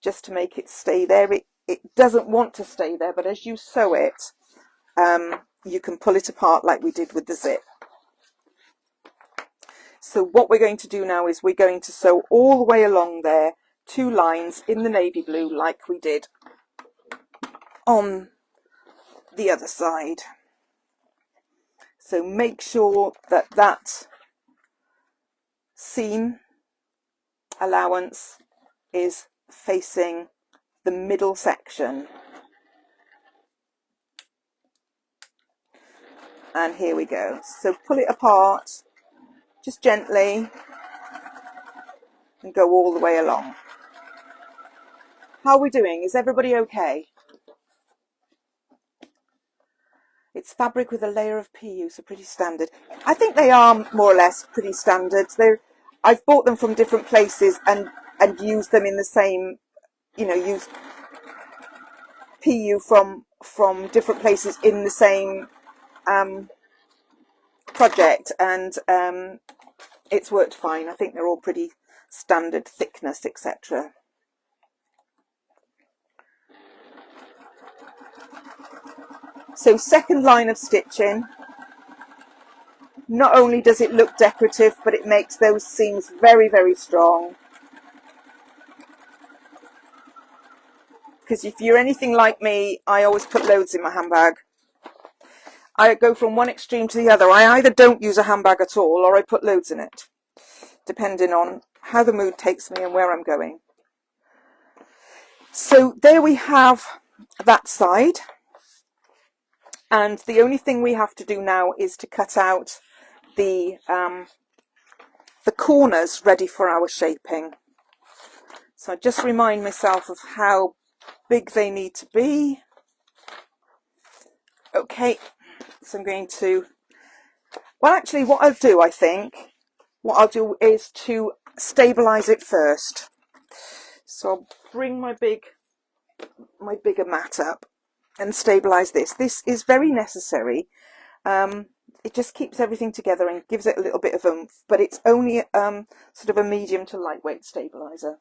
just to make it stay there. It doesn't want to stay there, but as you sew it, you can pull it apart like we did with the zip. So what we're going to do now is we're going to sew all the way along there 2 lines in the navy blue like we did on the other side. So make sure that that seam allowance is facing the middle section. And here we go. So pull it apart just gently and go all the way along. How are we doing? Is everybody okay? It's fabric with a layer of PU, so pretty standard. I think they are more or less pretty standard. I've bought them from different places and used them in the same, used PU from different places in the same project, and it's worked fine. I think they're all pretty standard thickness, etc. So second line of stitching, not only does it look decorative, but it makes those seams very, very strong. Because if you're anything like me, I always put loads in my handbag. I go from one extreme to the other. I either don't use a handbag at all, or I put loads in it, depending on how the mood takes me and where I'm going. So there we have that side. And the only thing we have to do now is to cut out the corners ready for our shaping. So I just remind myself of how big they need to be. Okay, so I'm going to, well actually what I'll do, what I'll do is to stabilize it first. So I'll bring my bigger mat up and stabilize this. This is very necessary it just keeps everything together and gives it a little bit of oomph, but it's only sort of a medium to lightweight stabilizer.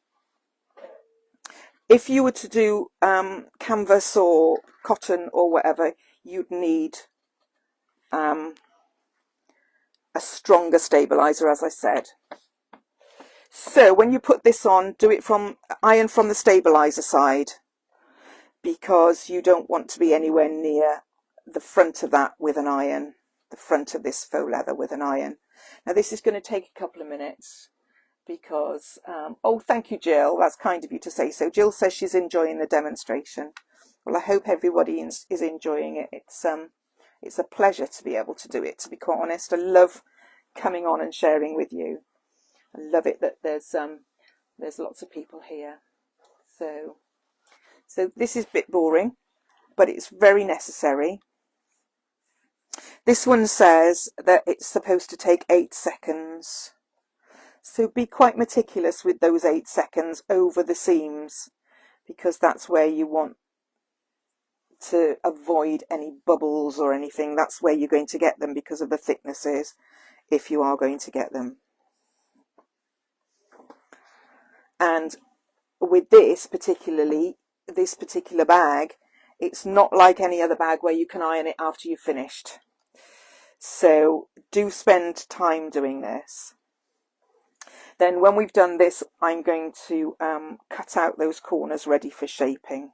If you were to do canvas or cotton or whatever, you'd need a stronger stabilizer, as I said. So when you put this on, do it iron from the stabilizer side, because you don't want to be anywhere near the front of that with an iron, the front of this faux leather with an iron. Now this is going to take a couple of minutes because, oh, thank you, Jill. That's kind of you to say so. Jill says she's enjoying the demonstration. Well, I hope everybody is enjoying it. It's a pleasure to be able to do it, to be quite honest. I love coming on and sharing with you. I love it that there's lots of people here. So this is a bit boring, but it's very necessary. This one says that it's supposed to take 8 seconds. So be quite meticulous with those 8 seconds over the seams, because that's where you want to avoid any bubbles or anything. That's where you're going to get them because of the thicknesses, if you are going to get them. And with this particular bag, it's not like any other bag where you can iron it after you've finished. So do spend time doing this. Then when we've done this, I'm going to cut out those corners ready for shaping.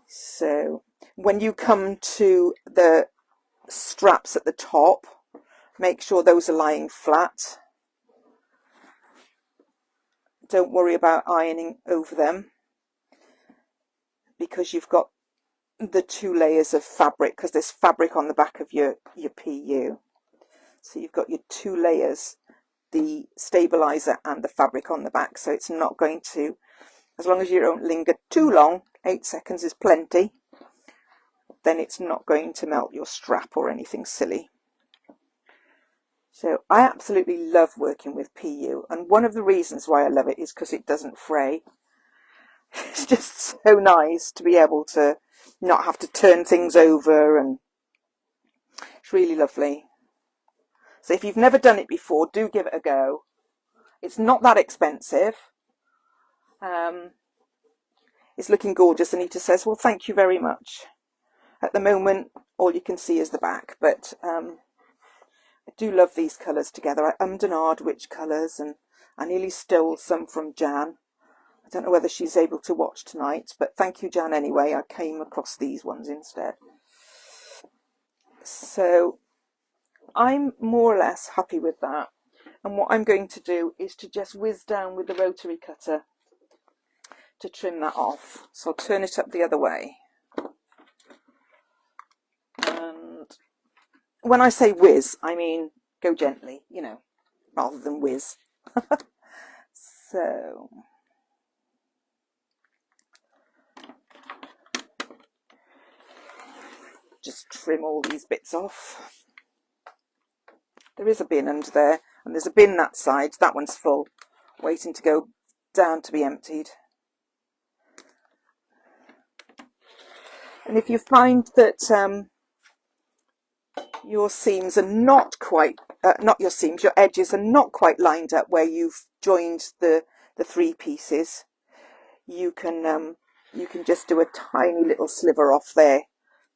So when you come to the straps at the top, make sure those are lying flat. Don't worry about ironing over them, because you've got the 2 layers of fabric, because there's fabric on the back of your PU. So you've got your 2 layers, the stabilizer and the fabric on the back. So it's not going to, as long as you don't linger too long, 8 seconds is plenty, then it's not going to melt your strap or anything silly. So I absolutely love working with PU, and one of the reasons why I love it is because it doesn't fray. It's just so nice to be able to not have to turn things over, and it's really lovely. So if you've never done it before, do give it a go. It's not that expensive. It's looking gorgeous. Anita says, well, thank you very much. At the moment, all you can see is the back, but I do love these colours together. I ummed and ahed which colours, and I nearly stole some from Jan. I don't know whether she's able to watch tonight, but thank you, Jan, anyway. I came across these ones instead. So I'm more or less happy with that. And what I'm going to do is to just whiz down with the rotary cutter to trim that off. So I'll turn it up the other way. And when I say whiz, I mean go gently, you know, rather than whiz. So just trim all these bits off. There is a bin under there, and there's a bin that side. That one's full, waiting to go down to be emptied. And if you find that your seams are not quite, your edges are not quite lined up where you've joined the 3 pieces, you can just do a tiny little sliver off there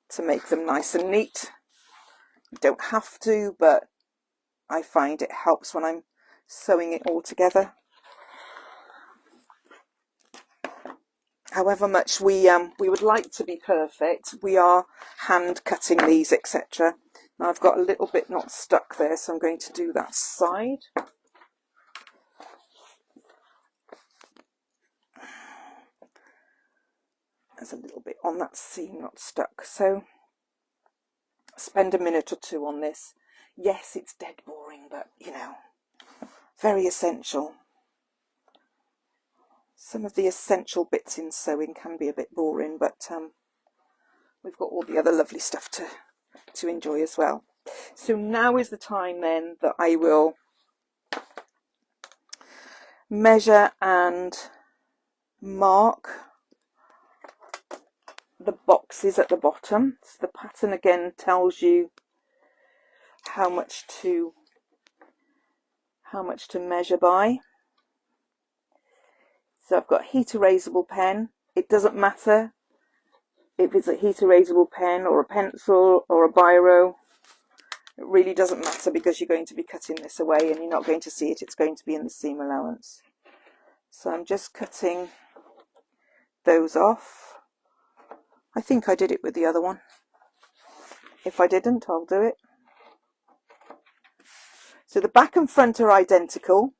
to make them nice and neat. You don't have to, but I find it helps when I'm sewing it all together. However much we would like to be perfect, we are hand cutting these, etc. Now I've got a little bit not stuck there, so I'm going to do that side. There's a little bit on that seam not stuck, so spend a minute or 2 on this. Yes, it's dead boring, but you know, very essential. Some of the essential bits in sewing can be a bit boring, but we've got all the other lovely stuff to enjoy as well. So now is the time then that I will measure and mark the boxes at the bottom. So the pattern again tells you how much to measure by. So I've got heat erasable pen. It doesn't matter if it's a heat erasable pen or a pencil or a biro. It really doesn't matter, because you're going to be cutting this away and you're not going to see it. It's going to be in the seam allowance. So I'm just cutting those off. I think I did it with the other one. If I didn't, I'll do it. So the back and front are identical.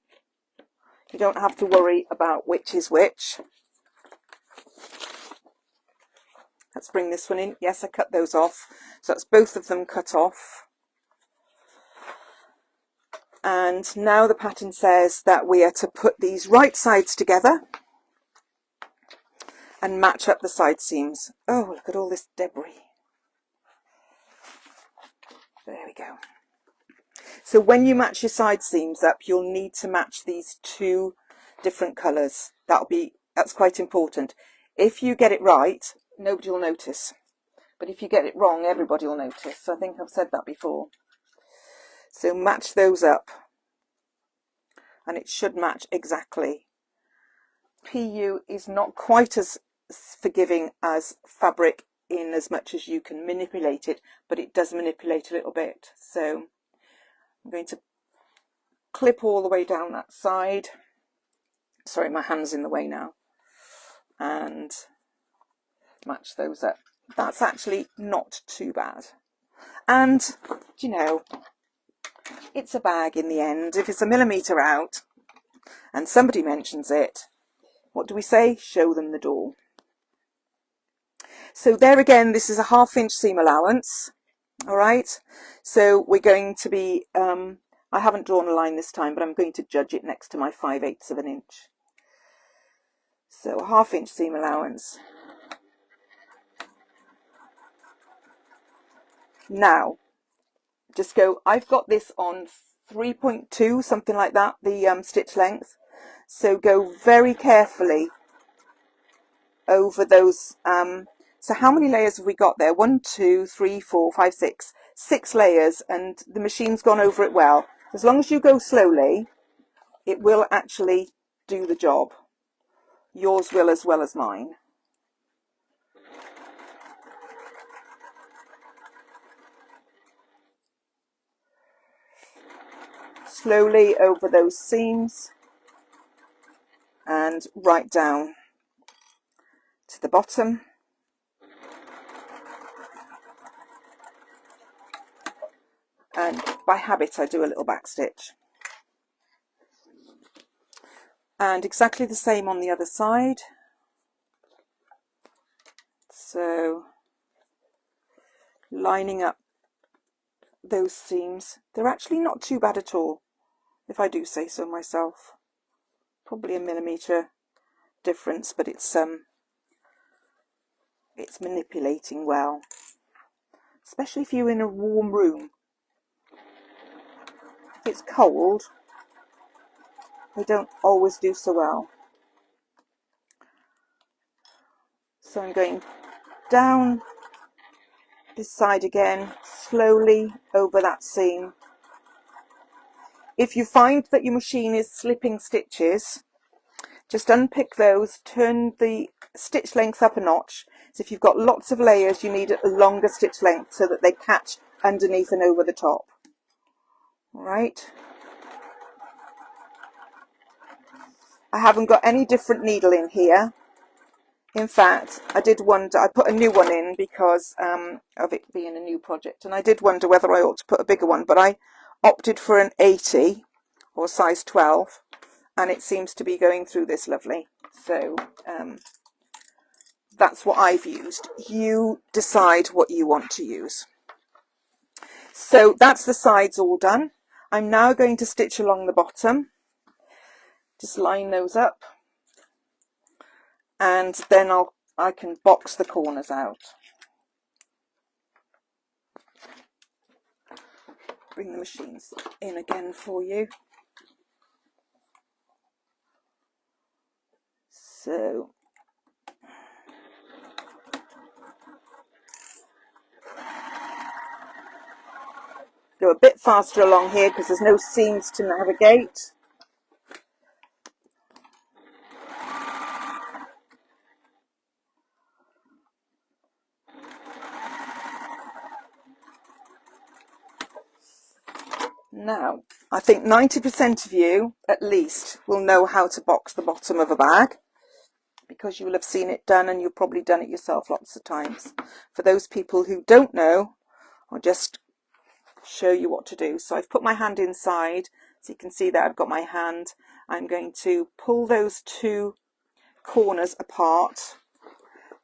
You don't have to worry about which is which. Let's bring this one in. Yes, I cut those off. So that's both of them cut off. And now the pattern says that we are to put these right sides together and match up the side seams. Oh, look at all this debris. There we go. So when you match your side seams up, you'll need to match these two different colours. That's quite important. If you get it right, nobody will notice. But if you get it wrong, everybody will notice. I think I've said that before. So match those up. And it should match exactly. PU is not quite as forgiving as fabric in as much as you can manipulate it, but it does manipulate a little bit. So I'm going to clip all the way down that side. Sorry, my hand's in the way now. And match those up. That's actually not too bad. And, you know, it's a bag in the end. If it's a millimetre out and somebody mentions it, what do we say? Show them the door. So there again, this is a 1/2 inch seam allowance. All right. So we're going to be, I haven't drawn a line this time, but I'm going to judge it next to my 5/8 of an inch. So a 1/2 inch seam allowance. Now, just go, I've got this on 3.2, something like that, the stitch length. So go very carefully over those. So how many layers have we got there? 1, 2, 3, 4, 5, 6. 6 layers, and the machine's gone over it well. As long as you go slowly, it will actually do the job. Yours will as well as mine. Slowly over those seams and right down to the bottom. And by habit I do a little back stitch. And exactly the same on the other side. So lining up those seams. They're actually not too bad at all, if I do say so myself. Probably a millimetre difference, but it's manipulating well, especially if you're in a warm room. If it's cold, they don't always do so well. So I'm going down this side again, slowly over that seam. If you find that your machine is slipping stitches, just unpick those, turn the stitch length up a notch. So if you've got lots of layers, you need a longer stitch length so that they catch underneath and over the top. All right. I haven't got any different needle in here. In fact, I did wonder, I put a new one in because of it being a new project, and I did wonder whether I ought to put a bigger one, but I opted for an 80 or size 12, and it seems to be going through this lovely. So that's what I've used. You decide what you want to use. So that's the sides all done. I'm now going to stitch along the bottom. Just line those up. And then I can box the corners out. Bring the machines in again for you. So Go a bit faster along here because there's no seams to navigate. Now, I think 90% of you, at least, will know how to box the bottom of a bag because you will have seen it done and you've probably done it yourself lots of times. For those people who don't know, I'll just show you what to do. So I've put my hand inside, so you can see that I've got my hand. I'm going to pull those two corners apart,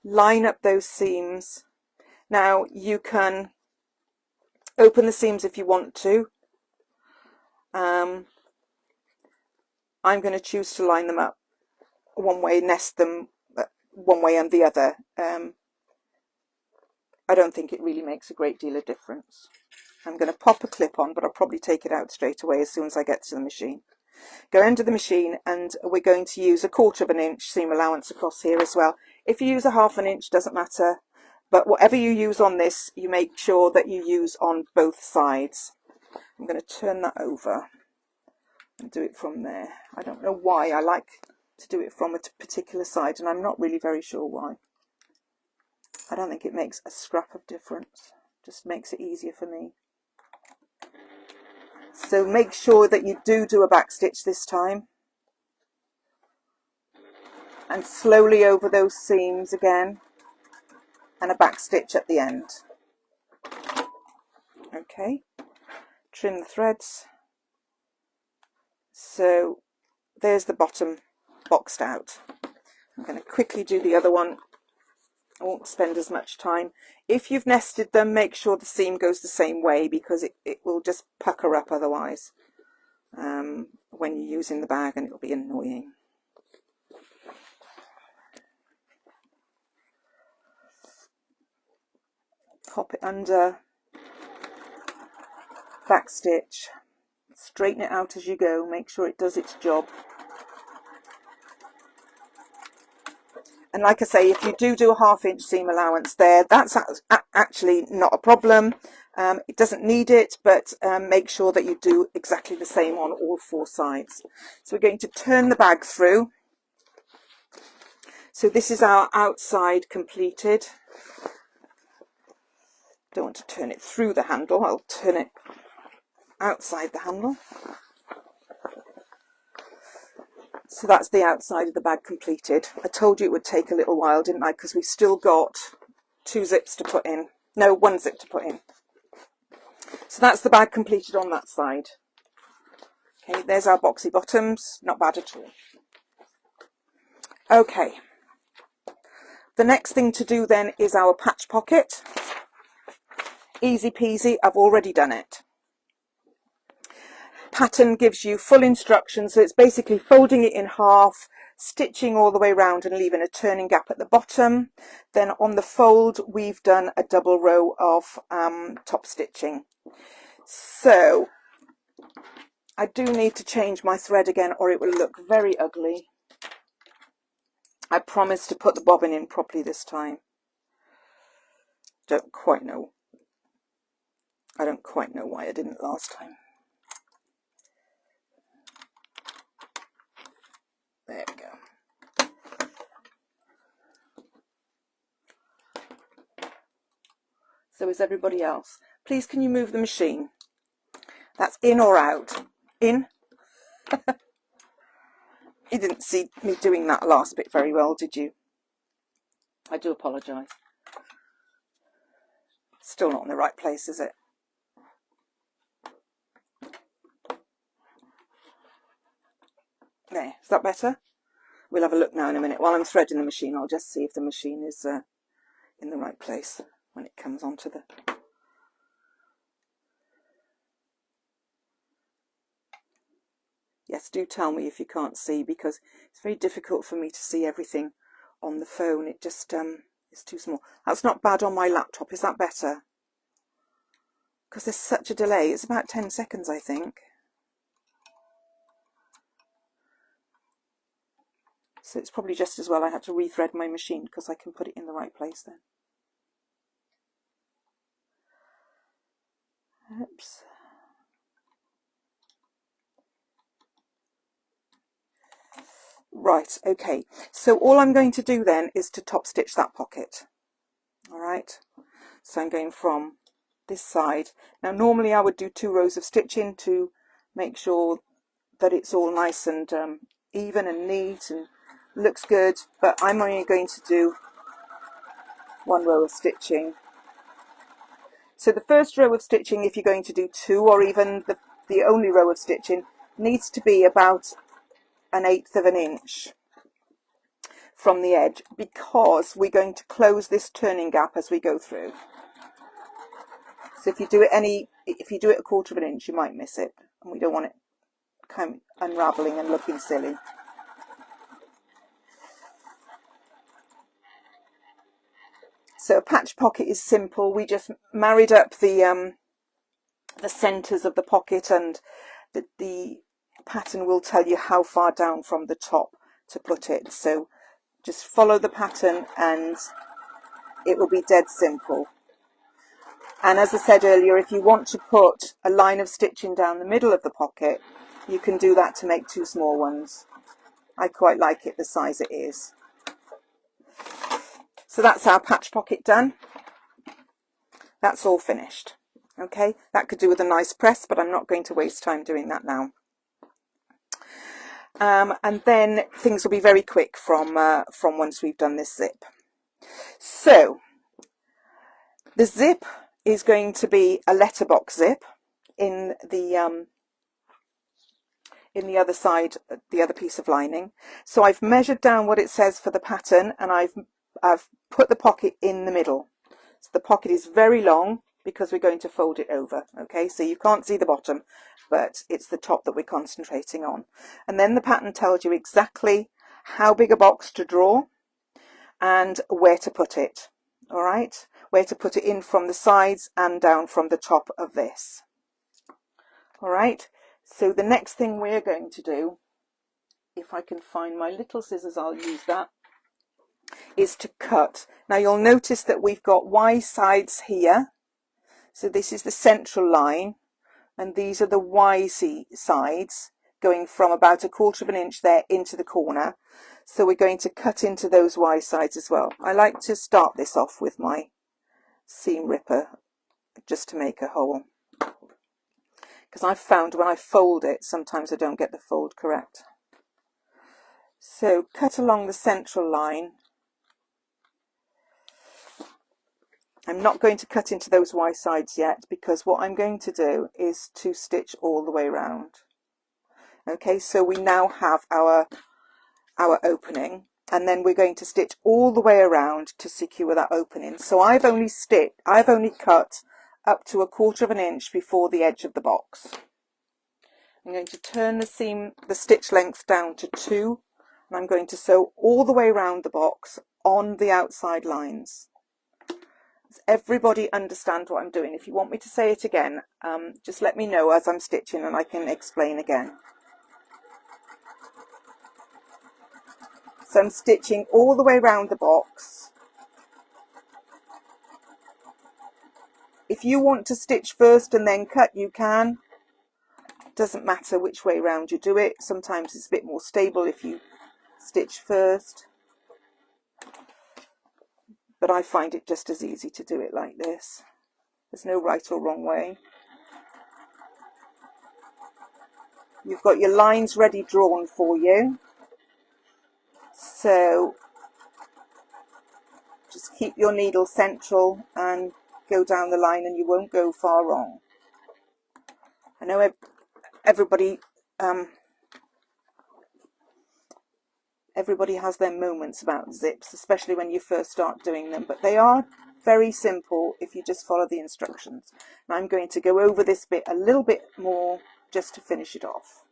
line up those seams. Now, you can open the seams if you want to. I'm going to choose to line them up one way, nest them one way and the other. I don't think it really makes a great deal of difference. I'm going to pop a clip on, but I'll probably take it out straight away as soon as I get to the machine. Go into the machine, and we're going to use 1/4 of an inch seam allowance across here as well. If you use 1/2 an inch, doesn't matter, but whatever you use on this, you make sure that you use on both sides. I'm going to turn that over and do it from there. I don't know why I like to do it from a particular side, and I'm not really very sure why. I don't think it makes a scrap of difference, just makes it easier for me. So make sure that you do a back stitch this time, and slowly over those seams again, and a back stitch at the end. Okay, trim the threads. So there's the bottom boxed out. I'm going to quickly do the other one. I won't spend as much time. If you've nested them, make sure the seam goes the same way, because it will just pucker up otherwise when you're using the bag, and it'll be annoying. Pop it under, back stitch, straighten it out as you go, make sure it does its job. And like I say, if you do a 1/2 inch seam allowance there, that's actually not a problem. It doesn't need it, but make sure that you do exactly the same on all 4 sides. So we're going to turn the bag through. So this is our outside completed. Don't want to turn it through the handle, I'll turn it outside the handle. So that's the outside of the bag completed. I told you it would take a little while, didn't I? Because we've still got 2 zips to put in. No, 1 zip to put in. So that's the bag completed on that side. Okay, there's our boxy bottoms. Not bad at all. Okay. The next thing to do then is our patch pocket. Easy peasy, I've already done it. Pattern gives you full instructions, so it's basically folding it in half, stitching all the way around and leaving a turning gap at the bottom. Then on the fold we've done a double row of top stitching. So I do need to change my thread again, or it will look very ugly. I promise to put the bobbin in properly this time. I don't quite know why I didn't last time. There we go. So is everybody else. Please, can you move the machine? That's in or out? In? You didn't see me doing that last bit very well, did you? I do apologise. Still not in the right place, is it? There, is that better? We'll have a look now in a minute. While I'm threading the machine, I'll just see if the machine is in the right place when it comes onto the... Yes, do tell me if you can't see, because it's very difficult for me to see everything on the phone. It just is too small. That's not bad on my laptop. Is that better? Because there's such a delay. It's about 10 seconds, I think. So it's probably just as well I had to rethread my machine, because I can put it in the right place then. Oops. Right, okay, so all I'm going to do then is to top stitch that pocket. All right, so I'm going from this side. Now normally I would do 2 rows of stitching to make sure that it's all nice and even and neat and looks good, but I'm only going to do 1 row of stitching. So the first row of stitching, if you're going to do 2, or even the only row of stitching, needs to be about 1/8 of an inch from the edge, because we're going to close this turning gap as we go through. So if you do it 1/4 of an inch, you might miss it, and we don't want it kind of unraveling and looking silly. So a patch pocket is simple. We just married up the centers of the pocket, and the pattern will tell you how far down from the top to put it. So just follow the pattern and it will be dead simple. And as I said earlier, if you want to put a line of stitching down the middle of the pocket, you can do that to make 2 small ones. I quite like it the size it is. So that's our patch pocket done. That's all finished. Okay, that could do with a nice press, but I'm not going to waste time doing that now. And then things will be very quick from once we've done this zip. So the zip is going to be a letterbox zip in the other side, the other piece of lining. So I've measured down what it says for the pattern, and I've put the pocket in the middle. So the pocket is very long because we're going to fold it over. Okay, so you can't see the bottom, but it's the top that we're concentrating on. And then the pattern tells you exactly how big a box to draw and where to put it. All right, where to put it in from the sides and down from the top of this. All right, so the next thing we're going to do, if I can find my little scissors, I'll use that, is to cut. Now you'll notice that we've got Y sides here. So this is the central line, and these are the Y sides going from about 1/4 of an inch there into the corner. So we're going to cut into those Y sides as well. I like to start this off with my seam ripper just to make a hole, because I've found when I fold it, sometimes I don't get the fold correct. So cut along the central line. I'm not going to cut into those Y sides yet, because what I'm going to do is to stitch all the way around. Okay, so we now have our opening, and then we're going to stitch all the way around to secure that opening. So I've only cut up to 1/4 of an inch before the edge of the box. I'm going to turn the stitch length down to 2, and I'm going to sew all the way around the box on the outside lines. Does everybody understand what I'm doing? If you want me to say it again, just let me know as I'm stitching and I can explain again. So I'm stitching all the way around the box. If you want to stitch first and then cut, you can. It doesn't matter which way around you do it. Sometimes it's a bit more stable if you stitch first, but I find it just as easy to do it like this. There's no right or wrong way. You've got your lines ready drawn for you, so just keep your needle central and go down the line, and you won't go far wrong. I know everybody has their moments about zips, especially when you first start doing them, but they are very simple if you just follow the instructions. And I'm going to go over this bit a little bit more just to finish it off.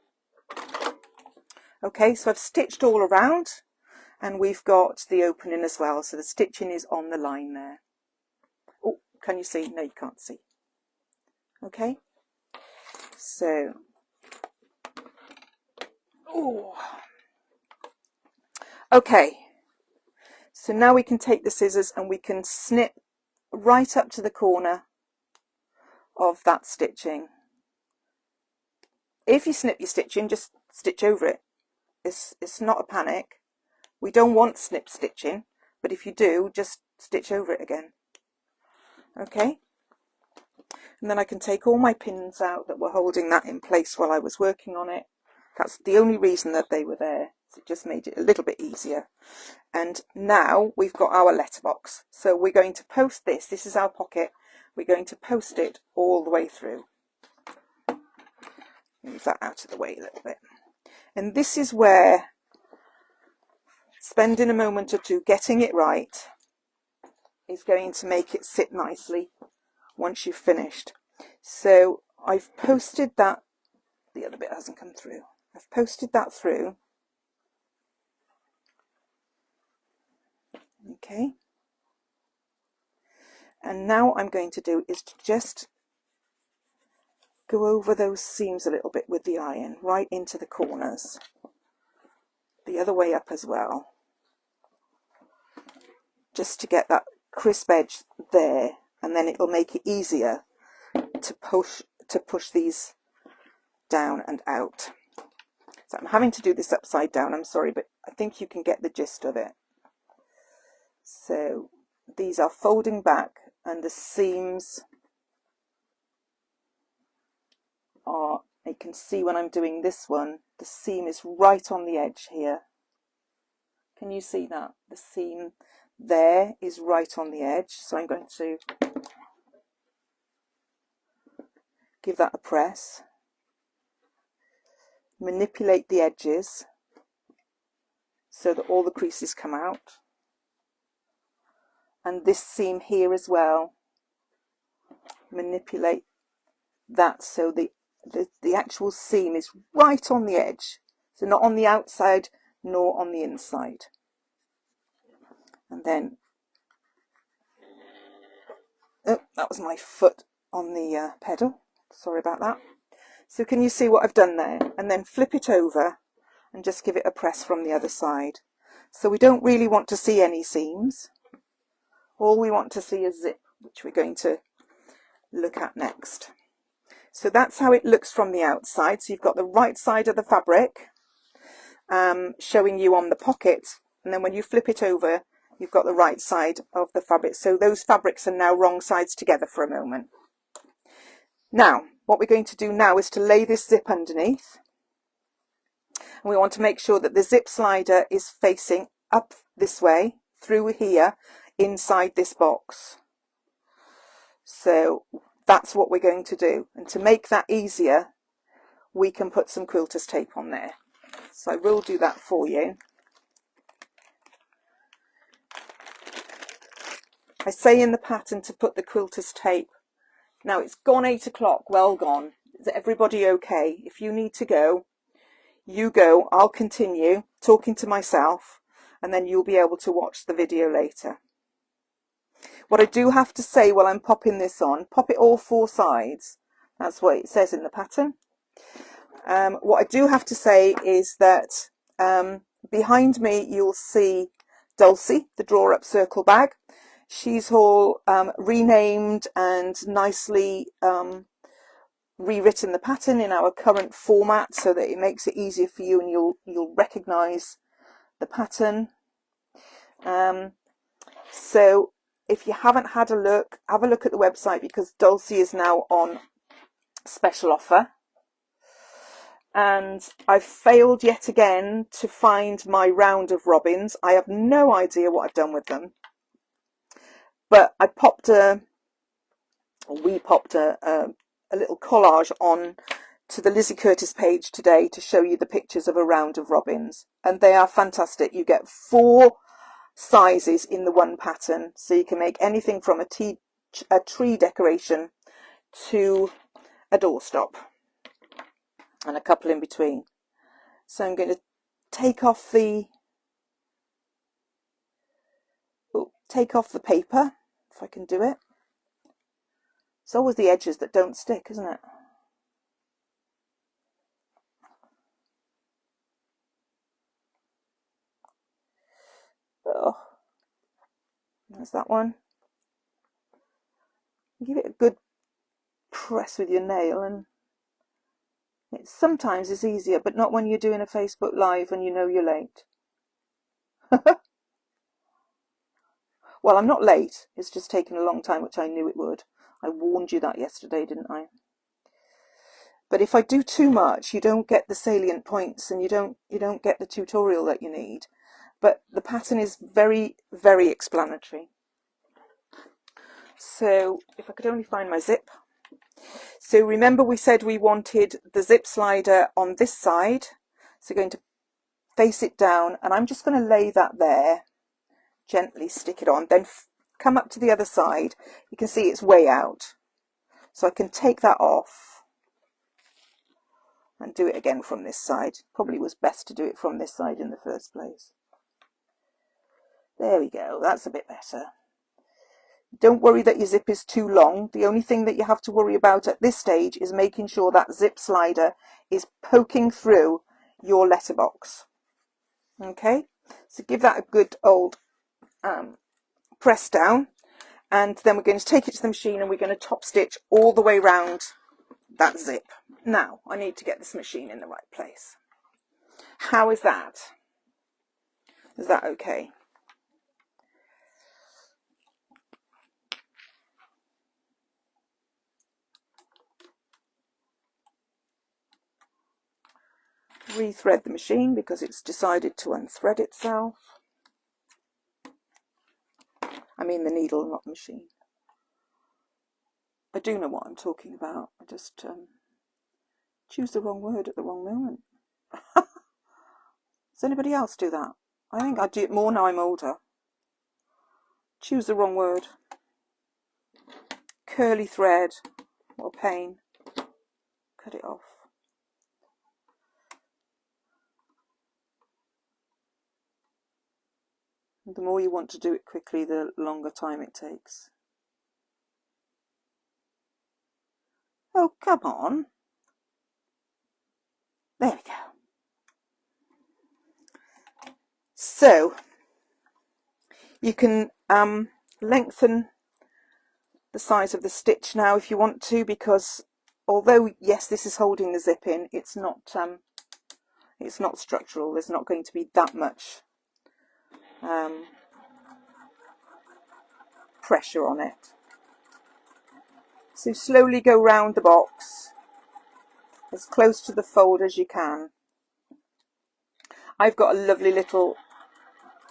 Okay, so I've stitched all around, and we've got the opening as well, so the stitching is on the line there. Oh, can you see? No, you can't see. Okay, so okay, so now we can take the scissors and we can snip right up to the corner of that stitching. If you snip your stitching, just stitch over it. it's not a panic. We don't want snip stitching, but if you do, just stitch over it again. Okay, and then I can take all my pins out that were holding that in place while I was working on it. That's the only reason that they were there. It just made it a little bit easier. And now we've got our letterbox. So we're going to post this. This is our pocket. We're going to post it all the way through. Move that out of the way a little bit. And this is where spending a moment or two getting it right is going to make it sit nicely once you've finished. So I've posted that. The other bit hasn't come through. I've posted that through. Okay. And now I'm going to do is to just go over those seams a little bit with the iron, right into the corners. The other way up as well. Just to get that crisp edge there, and then it'll make it easier to push these down and out. So I'm having to do this upside down, I'm sorry, but I think you can get the gist of it. So these are folding back, and the seams are, you can see when I'm doing this one, the seam is right on the edge here. Can you see that? The seam there is right on the edge. So I'm going to give that a press. Manipulate the edges so that all the creases come out. And this seam here as well. Manipulate that so the actual seam is right on the edge. So not on the outside nor on the inside. And then, oh, that was my foot on the pedal. Sorry about that. So can you see what I've done there? And then flip it over and just give it a press from the other side. So we don't really want to see any seams. All we want to see is zip, which we're going to look at next. So that's how it looks from the outside. So you've got the right side of the fabric showing you on the pocket, and then when you flip it over, you've got the right side of the fabric. So those fabrics are now wrong sides together for a moment. Now, what we're going to do now is to lay this zip underneath. And we want to make sure that the zip slider is facing up this way, through here, inside this box. So that's what we're going to do. And to make that easier, we can put some quilter's tape on there. So I will do that for you. I say in the pattern to put the quilter's tape. Now it's gone 8 o'clock, well gone. Is everybody okay? If you need to go, you go. I'll continue talking to myself, and then you'll be able to watch the video later. What I do have to say while I'm popping this on, pop it all 4 sides. That's what it says in the pattern. What I do have to say is that behind me you'll see Dulcie, the draw-up circle bag. She's all renamed and nicely rewritten the pattern in our current format so that it makes it easier for you and you'll recognise the pattern. So if you haven't had a look, have a look at the website, because Dulcie is now on special offer. And I've failed yet again to find my round of robins. I have no idea what I've done with them. But we popped a little collage on to the Lizzy Curtis page today to show you the pictures of a round of robins. And they are fantastic. You get 4 sizes in the one pattern. So you can make anything from a tree decoration to a doorstop. And a couple in between. So I'm going to take off the paper, if I can do it. It's always the edges that don't stick, isn't it? Oh, there's that one. Give it a good press with your nail and Sometimes it's easier, but not when you're doing a Facebook Live and you know you're late. Well, I'm not late. It's just taken a long time, which I knew it would. I warned you that yesterday, didn't I? But if I do too much, you don't get the salient points and you don't get the tutorial that you need. But the pattern is very, very explanatory. So if I could only find my zip. So remember we said we wanted the zip slider on this side. So going to face it down, and I'm just going to lay that there, gently stick it on, then come up to the other side. You can see it's way out. So I can take that off and do it again from this side. Probably was best to do it from this side in the first place. There we go, that's a bit better. Don't worry that your zip is too long. The only thing that you have to worry about at this stage is making sure that zip slider is poking through your letterbox. Okay, so give that a good old press down, and then we're going to take it to the machine and we're going to top stitch all the way round that zip. Now I need to get this machine in the right place. How is that? Is that okay? Rethread the machine because it's decided to unthread itself. I mean the needle, not the machine. I do know what I'm talking about. I just choose the wrong word at the wrong moment. Does anybody else do that? I think I do it more now I'm older. Choose the wrong word. Curly thread. What a pain. Cut it off. The more you want to do it quickly, the longer time it takes. Oh, come on. There we go. So, you can lengthen the size of the stitch now if you want to, because although, yes, this is holding the zip in, it's not structural. There's not going to be that much pressure on it. So slowly go round the box as close to the fold as you can. I've got a lovely little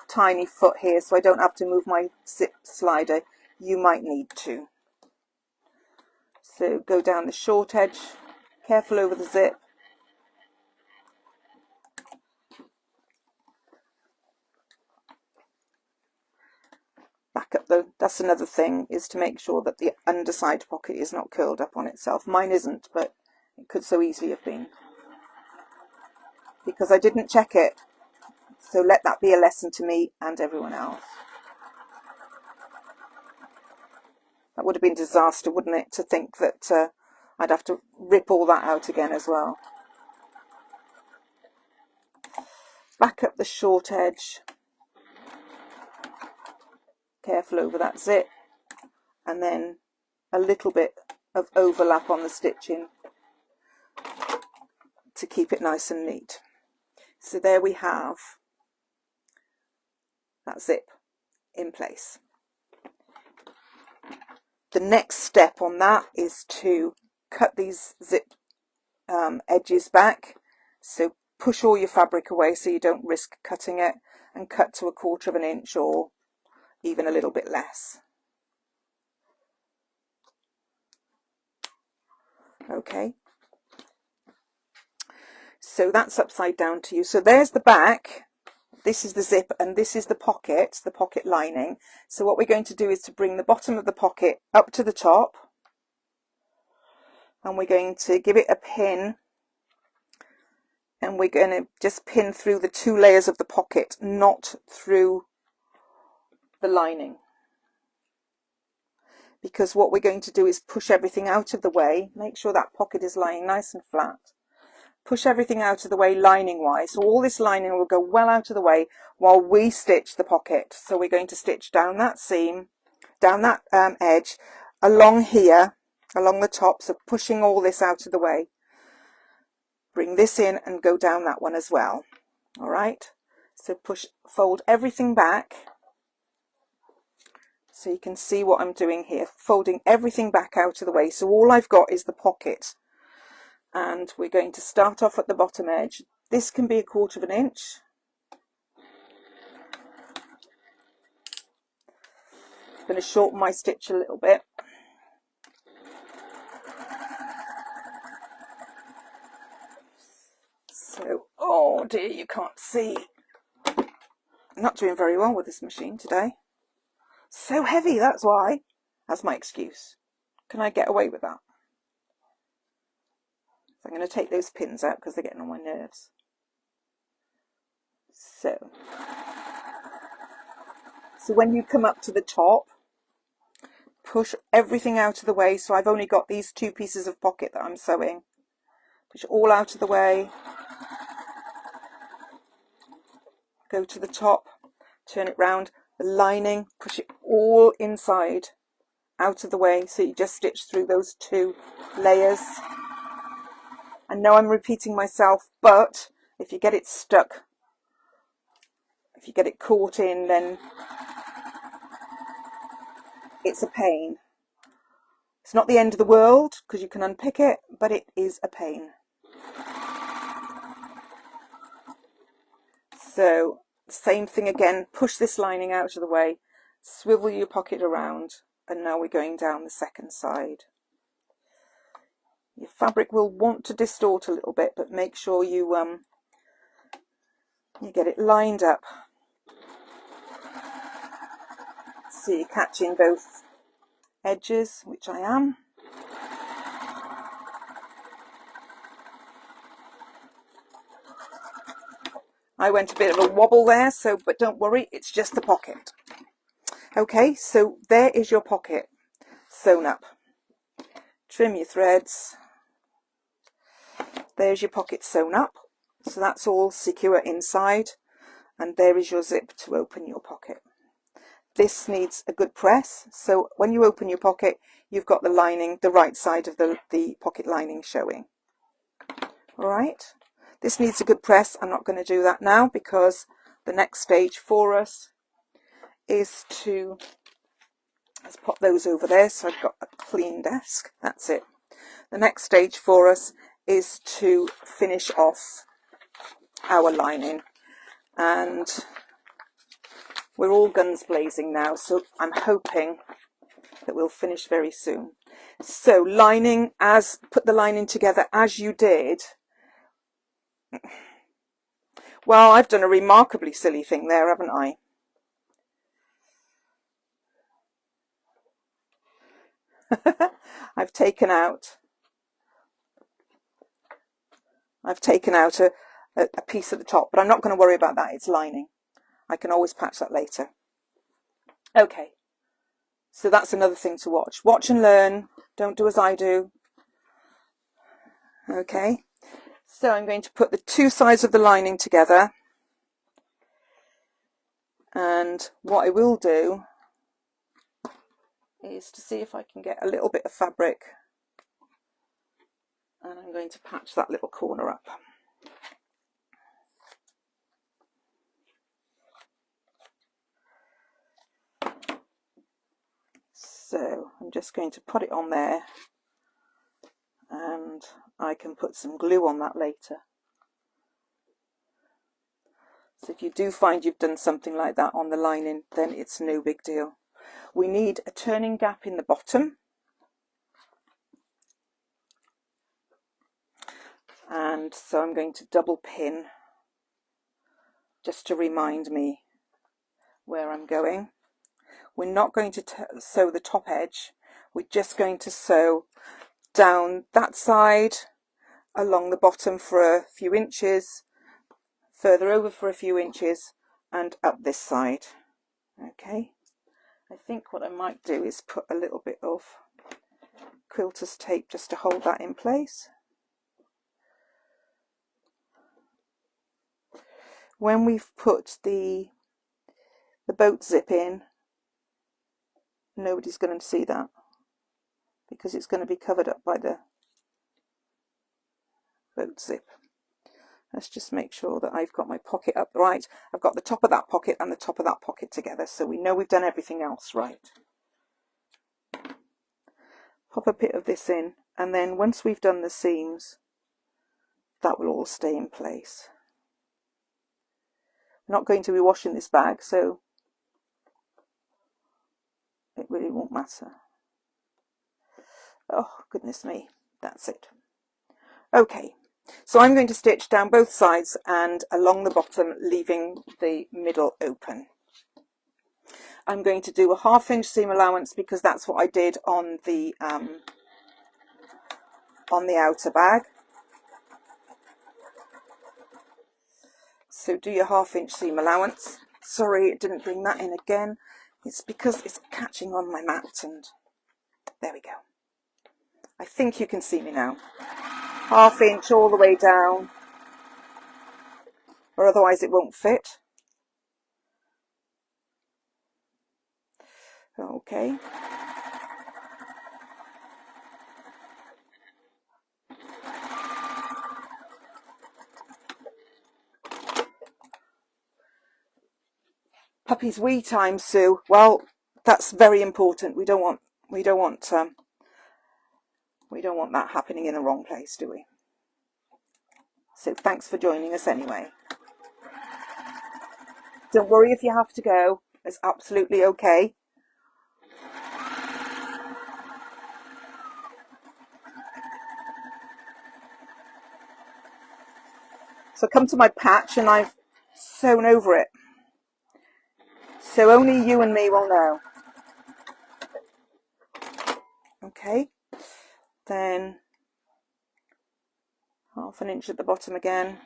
tiny foot here, so I don't have to move my zip slider. You might need to. So go down the short edge, careful over the zip. Back up though, that's another thing, is to make sure that the underside pocket is not curled up on itself. Mine isn't, but it could so easily have been, because I didn't check it. So let that be a lesson to me and everyone else. That would have been disaster, wouldn't it, to think that I'd have to rip all that out again as well. Back up the short edge. Careful over that zip, and then a little bit of overlap on the stitching to keep it nice and neat. So there we have that zip in place. The next step on that is to cut these zip edges back. So push all your fabric away so you don't risk cutting it, and cut to 1/4 of an inch or even a little bit less. Okay, so that's upside down to you. So there's the back, this is the zip, and this is the pocket lining. So what we're going to do is to bring the bottom of the pocket up to the top, and we're going to give it a pin, and we're going to just pin through the 2 layers of the pocket, not through the lining, because what we're going to do is push everything out of the way. Make sure that pocket is lying nice and flat. Push everything out of the way lining wise, so all this lining will go well out of the way while we stitch the pocket. So we're going to stitch down that seam, down that edge, along here, along the top, so pushing all this out of the way. bring this in and go down that one as well. All right, so fold everything back so you can see what I'm doing here, folding everything back out of the way. So all I've got is the pocket, and we're going to start off at the bottom edge. This can be 1/4 of an inch. I'm going to shorten my stitch a little bit. So, oh dear, you can't see. I'm not doing very well with this machine today. So heavy, that's why. That's my excuse. Can I get away with that? I'm going to take those pins out because they're getting on my nerves. So when you come up to the top, push everything out of the way. So I've only got these 2 pieces of pocket that I'm sewing. Push it all out of the way. Go to the top, turn it round. The lining, push it all inside, out of the way. So you just stitch through those 2 layers. I know I'm repeating myself, but if you get it stuck, if you get it caught in, then it's a pain. It's not the end of the world because you can unpick it, but it is a pain. So same thing again, push this lining out of the way, swivel your pocket around, and now we're going down the second side. Your fabric will want to distort a little bit, but make sure you get it lined up so you're catching both edges, which I am. I went a bit of a wobble there, but don't worry, it's just the pocket. Okay, so there is your pocket sewn up. Trim your threads. There's your pocket sewn up. So that's all secure inside. And there is your zip to open your pocket. This needs a good press. So when you open your pocket, you've got the lining, the right side of the pocket lining showing. All right. This needs a good press. I'm not going to do that now because the next stage for us is to, let's pop those over there so I've got a clean desk. That's it. The next stage for us is to finish off our lining, and we're all guns blazing now, so I'm hoping that we'll finish very soon. So lining, put the lining together as you did. Well, I've done a remarkably silly thing there, haven't I? I've taken out a piece at the top, but I'm not going to worry about that. It's lining. I can always patch that later. Okay, so that's another thing to watch. Watch and learn. Don't do as I do. Okay, so I'm going to put the 2 sides of the lining together, and what I will do is to see if I can get a little bit of fabric, and I'm going to patch that little corner up. So I'm just going to put it on there, and I can put some glue on that later. So if you do find you've done something like that on the lining, then it's no big deal. We need a turning gap in the bottom, and so I'm going to double pin just to remind me where I'm going. We're not going to sew the top edge, we're just going to sew down that side, along the bottom for a few inches, further over for a few inches, and up this side. Okay, I think what I might do is put a little bit of quilter's tape just to hold that in place. When we've put the boat zip in, nobody's going to see that because it's going to be covered up by the boat zip. Let's just make sure that I've got my pocket up right. I've got the top of that pocket and the top of that pocket together, so we know we've done everything else right. Pop a bit of this in, and then once we've done the seams, that will all stay in place. I'm not going to be washing this bag, so it really won't matter. Oh, goodness me, that's it. Okay, so I'm going to stitch down both sides and along the bottom, leaving the middle open. I'm going to do a 1/2 inch seam allowance because that's what I did on the outer bag. So do your 1/2 inch seam allowance. Sorry, it didn't bring that in again. It's because it's catching on my mat, and there we go. I think you can see me now. 1/2 inch all the way down, or otherwise it won't fit. Okay. Puppy's wee time, Sue. Well, that's very important. We don't want that happening in the wrong place, do we? So thanks for joining us anyway. Don't worry if you have to go. It's absolutely okay. So come to my patch and I've sewn over it. So only you and me will know. Okay. Then 1/2 inch at the bottom again.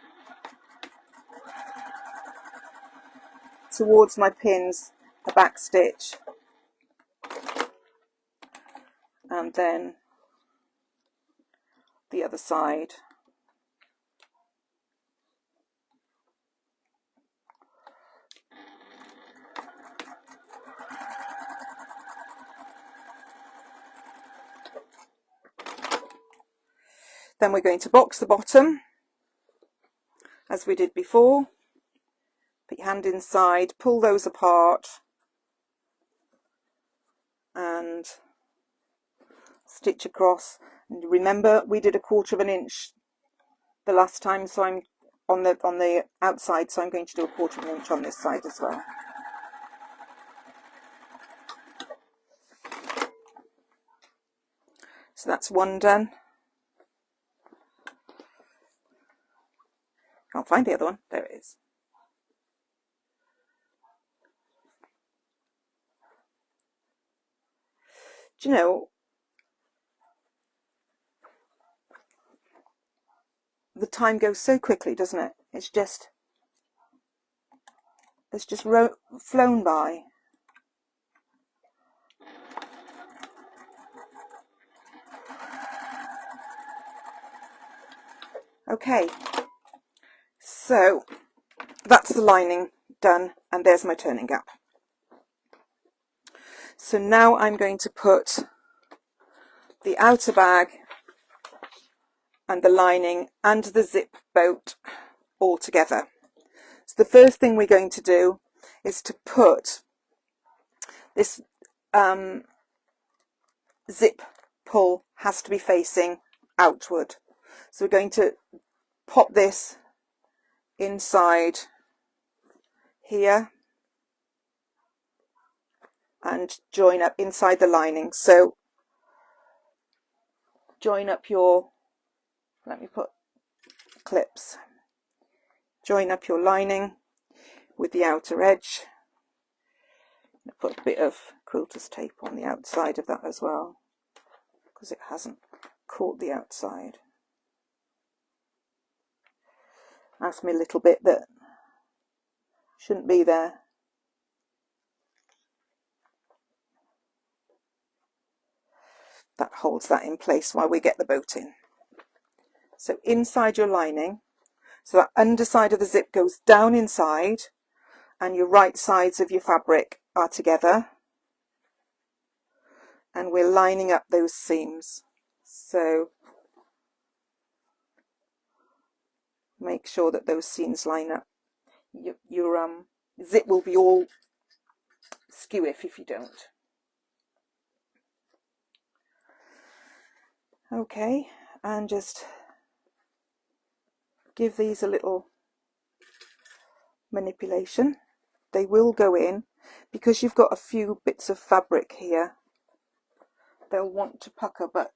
Towards my pins, a back stitch. And then the other side. Then we're going to box the bottom, as we did before. Put your hand inside, pull those apart, and stitch across. And remember, we did 1/4 inch the last time, so I'm on the outside, so I'm going to do 1/4 inch on this side as well. So that's one done. Can't find the other one. There it is. Do you know, the time goes so quickly, doesn't it? It's just flown by. Okay, so that's the lining done, and there's my turning gap. So now I'm going to put the outer bag and the lining and the zip boat all together. So the first thing we're going to do is to put this zip pull has to be facing outward. So we're going to pop this inside here and join up inside the lining. So join up your, let me put clips, join up your lining with the outer edge. Put a bit of quilter's tape on the outside of that as well, because it hasn't caught the outside. That's my little bit that shouldn't be there. That holds that in place while we get the boat in. So inside your lining, so that underside of the zip goes down inside and your right sides of your fabric are together, and we're lining up those seams. So Make sure that those seams line up. Your zip will be all skew if you don't. Okay, and just give these a little manipulation. They will go in because you've got a few bits of fabric here. They'll want to pucker, but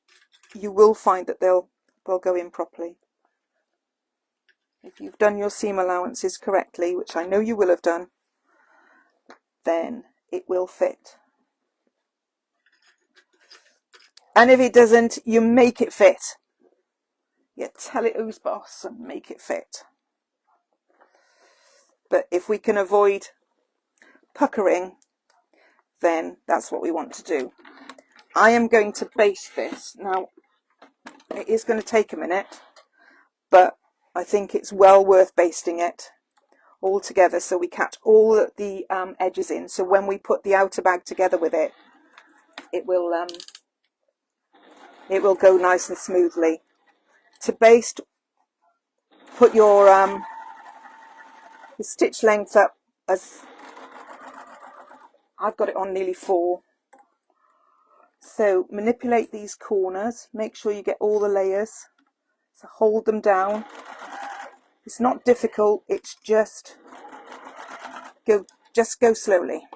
you will find that they'll go in properly. If you've done your seam allowances correctly, which I know you will have done, then it will fit. And if it doesn't, you make it fit. You tell it who's boss and make it fit. But if we can avoid puckering, then that's what we want to do. I am going to baste this. Now, it is going to take a minute, but I think it's well worth basting it all together so we catch all the edges in. So when we put the outer bag together with it, it will go nice and smoothly. To baste, put your stitch length up as I've got it on nearly 4. So manipulate these corners, make sure you get all the layers, so hold them down. It's not difficult, it's just go slowly,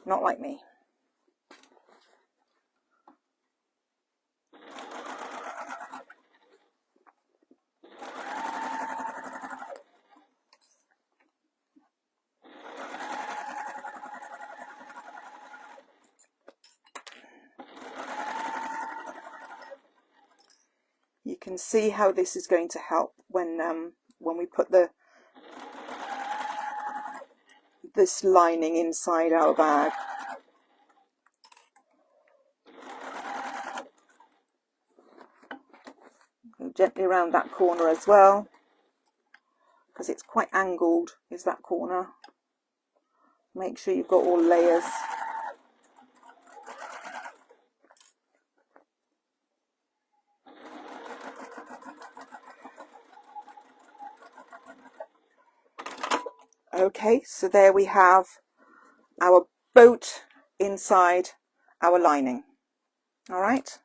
not like me. You can see how this is going to help when we put this lining inside our bag. Go gently around that corner as well, because it's quite angled, is that corner. Make sure you've got all layers. Okay, so there we have our boat inside our lining. All right.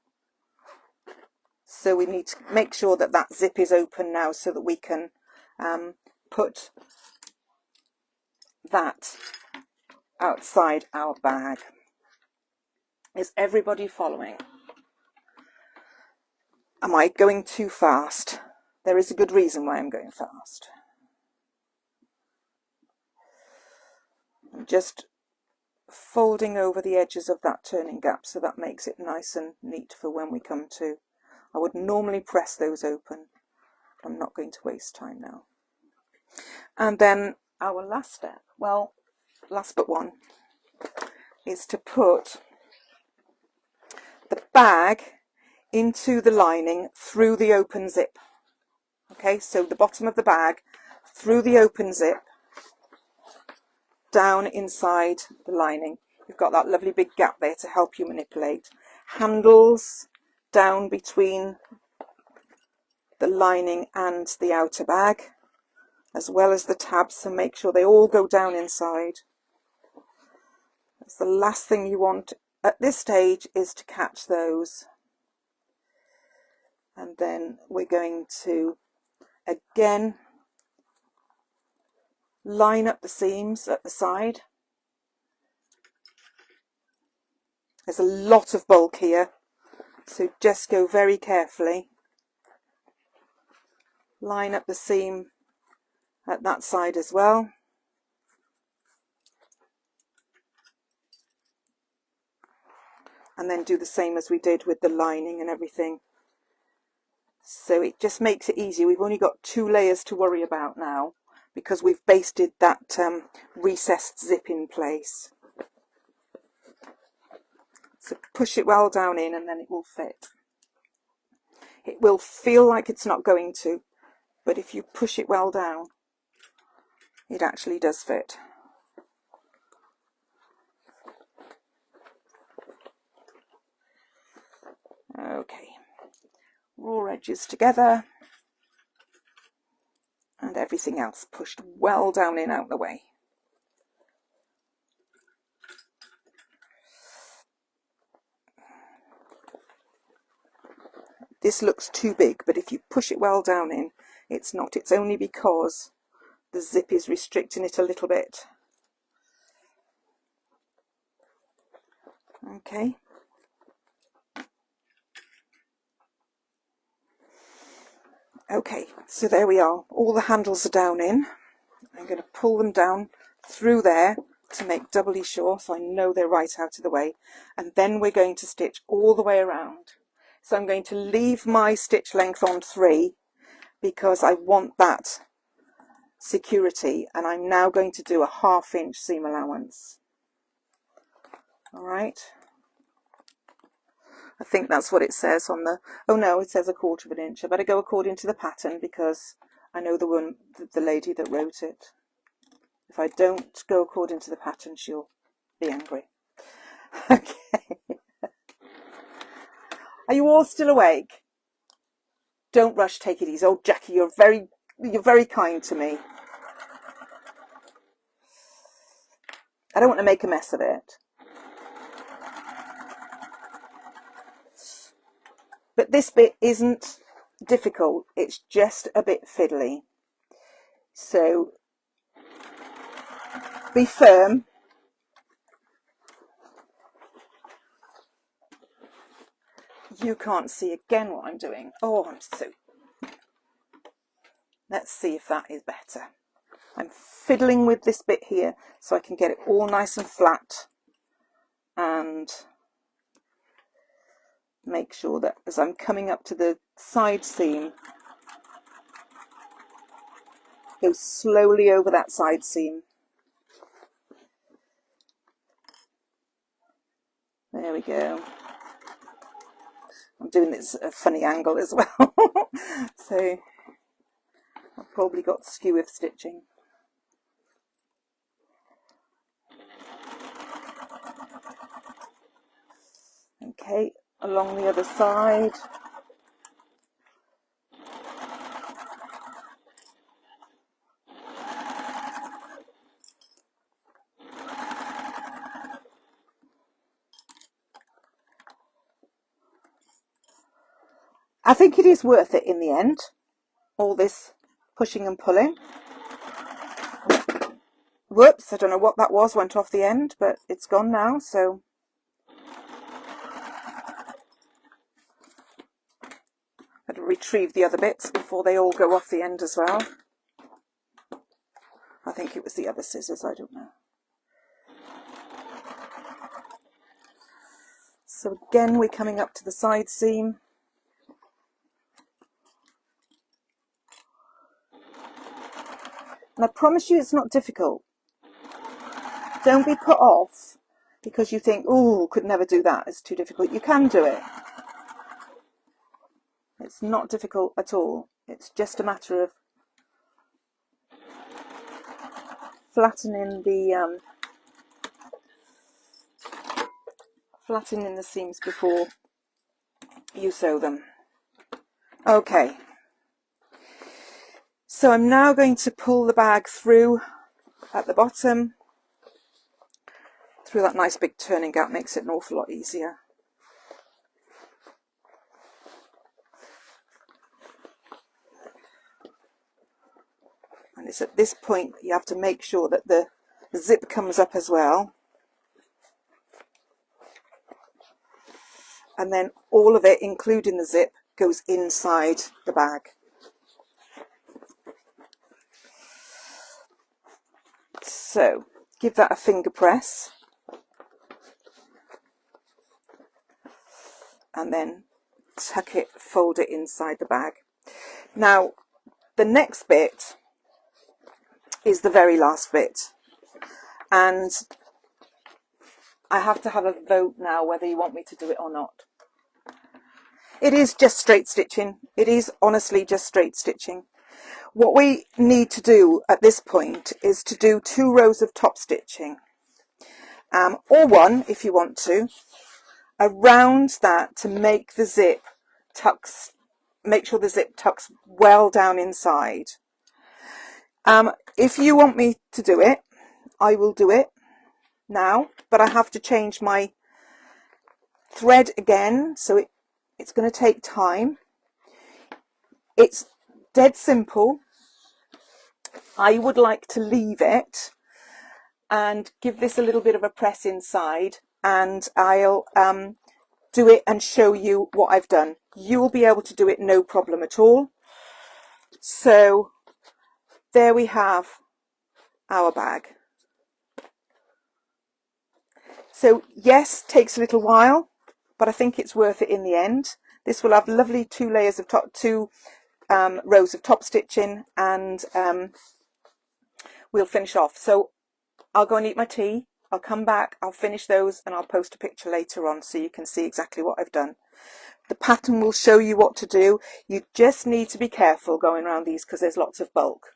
So we need to make sure that that zip is open now so that we can put that outside our bag. Is everybody following? Am I going too fast? There is a good reason why I'm going fast. I'm just folding over the edges of that turning gap so that makes it nice and neat for when we come to. I would normally press those open. I'm not going to waste time now. And then our last step, well, last but one, is to put the bag into the lining through the open zip. Okay, so the bottom of the bag through the open zip down inside the lining. You've got that lovely big gap there to help you manipulate. Handles down between the lining and the outer bag, as well as the tabs, so make sure they all go down inside. That's the last thing you want at this stage, is to catch those. And then we're going to again line up the seams at the side. There's a lot of bulk here, so just go very carefully. Line up the seam at that side as well. And then do the same as we did with the lining and everything. So it just makes it easy. We've only got 2 layers to worry about now, because we've basted that recessed zip in place. So push it well down in and then it will fit. It will feel like it's not going to, but if you push it well down, it actually does fit. Okay, raw edges together. and everything else pushed well down in out the way. This looks too big, but if you push it well down in, it's not. It's only because the zip is restricting it a little bit. Okay. Okay, so there we are. All the handles are down in. I'm going to pull them down through there to make doubly sure, so I know they're right out of the way. And then we're going to stitch all the way around. So I'm going to leave my stitch length on 3 because I want that security, and I'm now going to do a 1/2 inch seam allowance. All right. I think that's what it says on the, oh no, it says 1/4 inch. I better go according to the pattern because I know the lady that wrote it. If I don't go according to the pattern, she'll be angry. Okay. Are you all still awake? Don't rush, take it easy. Oh, Jackie, you're very kind to me. I don't want to make a mess of it. But this bit isn't difficult, it's just a bit fiddly. So be firm. You can't see again what I'm doing. Oh, let's see if that is better. I'm fiddling with this bit here so I can get it all nice and flat and make sure that as I'm coming up to the side seam, go slowly over that side seam. There we go. I'm doing this at a funny angle as well. So I've probably got skew with stitching. Okay, along the other side. I think it is worth it in the end, all this pushing and pulling. Whoops, I don't know what that was, went off the end, but it's gone now, so. I'd retrieve the other bits before they all go off the end as well. I think it was the other scissors, I don't know. So again, we're coming up to the side seam. And I promise you it's not difficult. Don't be put off because you think, oh, could never do that, it's too difficult. You can do it. It's not difficult at all. It's just a matter of flattening the seams before you sew them. Okay. So I'm now going to pull the bag through at the bottom, through that nice big turning gap, makes it an awful lot easier. And it's at this point that you have to make sure that the zip comes up as well. And then all of it, including the zip, goes inside the bag. So give that a finger press and then tuck it, fold it inside the bag. Now the next bit is the very last bit, and I have to have a vote now whether you want me to do it or not. It is just straight stitching. It is honestly just straight stitching. What we need to do at this point is to do 2 rows of top stitching, or 1 if you want to, around that to make the zip tucks, make sure the zip tucks well down inside. If you want me to do it, I will do it now, but I have to change my thread again, so it's going to take time. It's dead simple. I would like to leave it and give this a little bit of a press inside, and I'll do it and show you what I've done. You will be able to do it no problem at all. So there we have our bag. So yes, takes a little while, but I think it's worth it in the end. This will have lovely two rows of top stitching, and we'll finish off. So I'll go and eat my tea. I'll come back, I'll finish those, and I'll post a picture later on so you can see exactly what I've done. The pattern will show you what to do. You just need to be careful going around these because there's lots of bulk.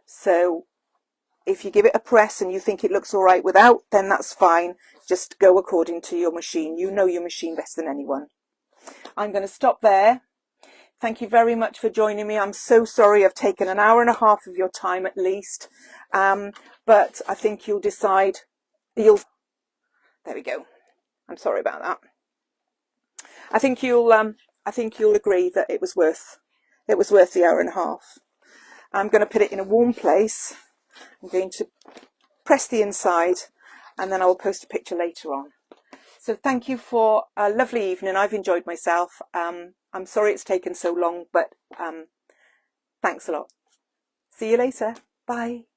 So if you give it a press and you think it looks all right without, then that's fine. Just go according to your machine. You know your machine better than anyone. I'm going to stop there. Thank you very much for joining me. I'm so sorry I've taken an hour and a half of your time at least. But I think you'll decide. There we go. I'm sorry about that. I think you'll agree that it was worth the hour and a half. I'm going to put it in a warm place. I'm going to press the inside, and then I will post a picture later on. So thank you for a lovely evening. I've enjoyed myself. I'm sorry it's taken so long, but thanks a lot. See you later. Bye.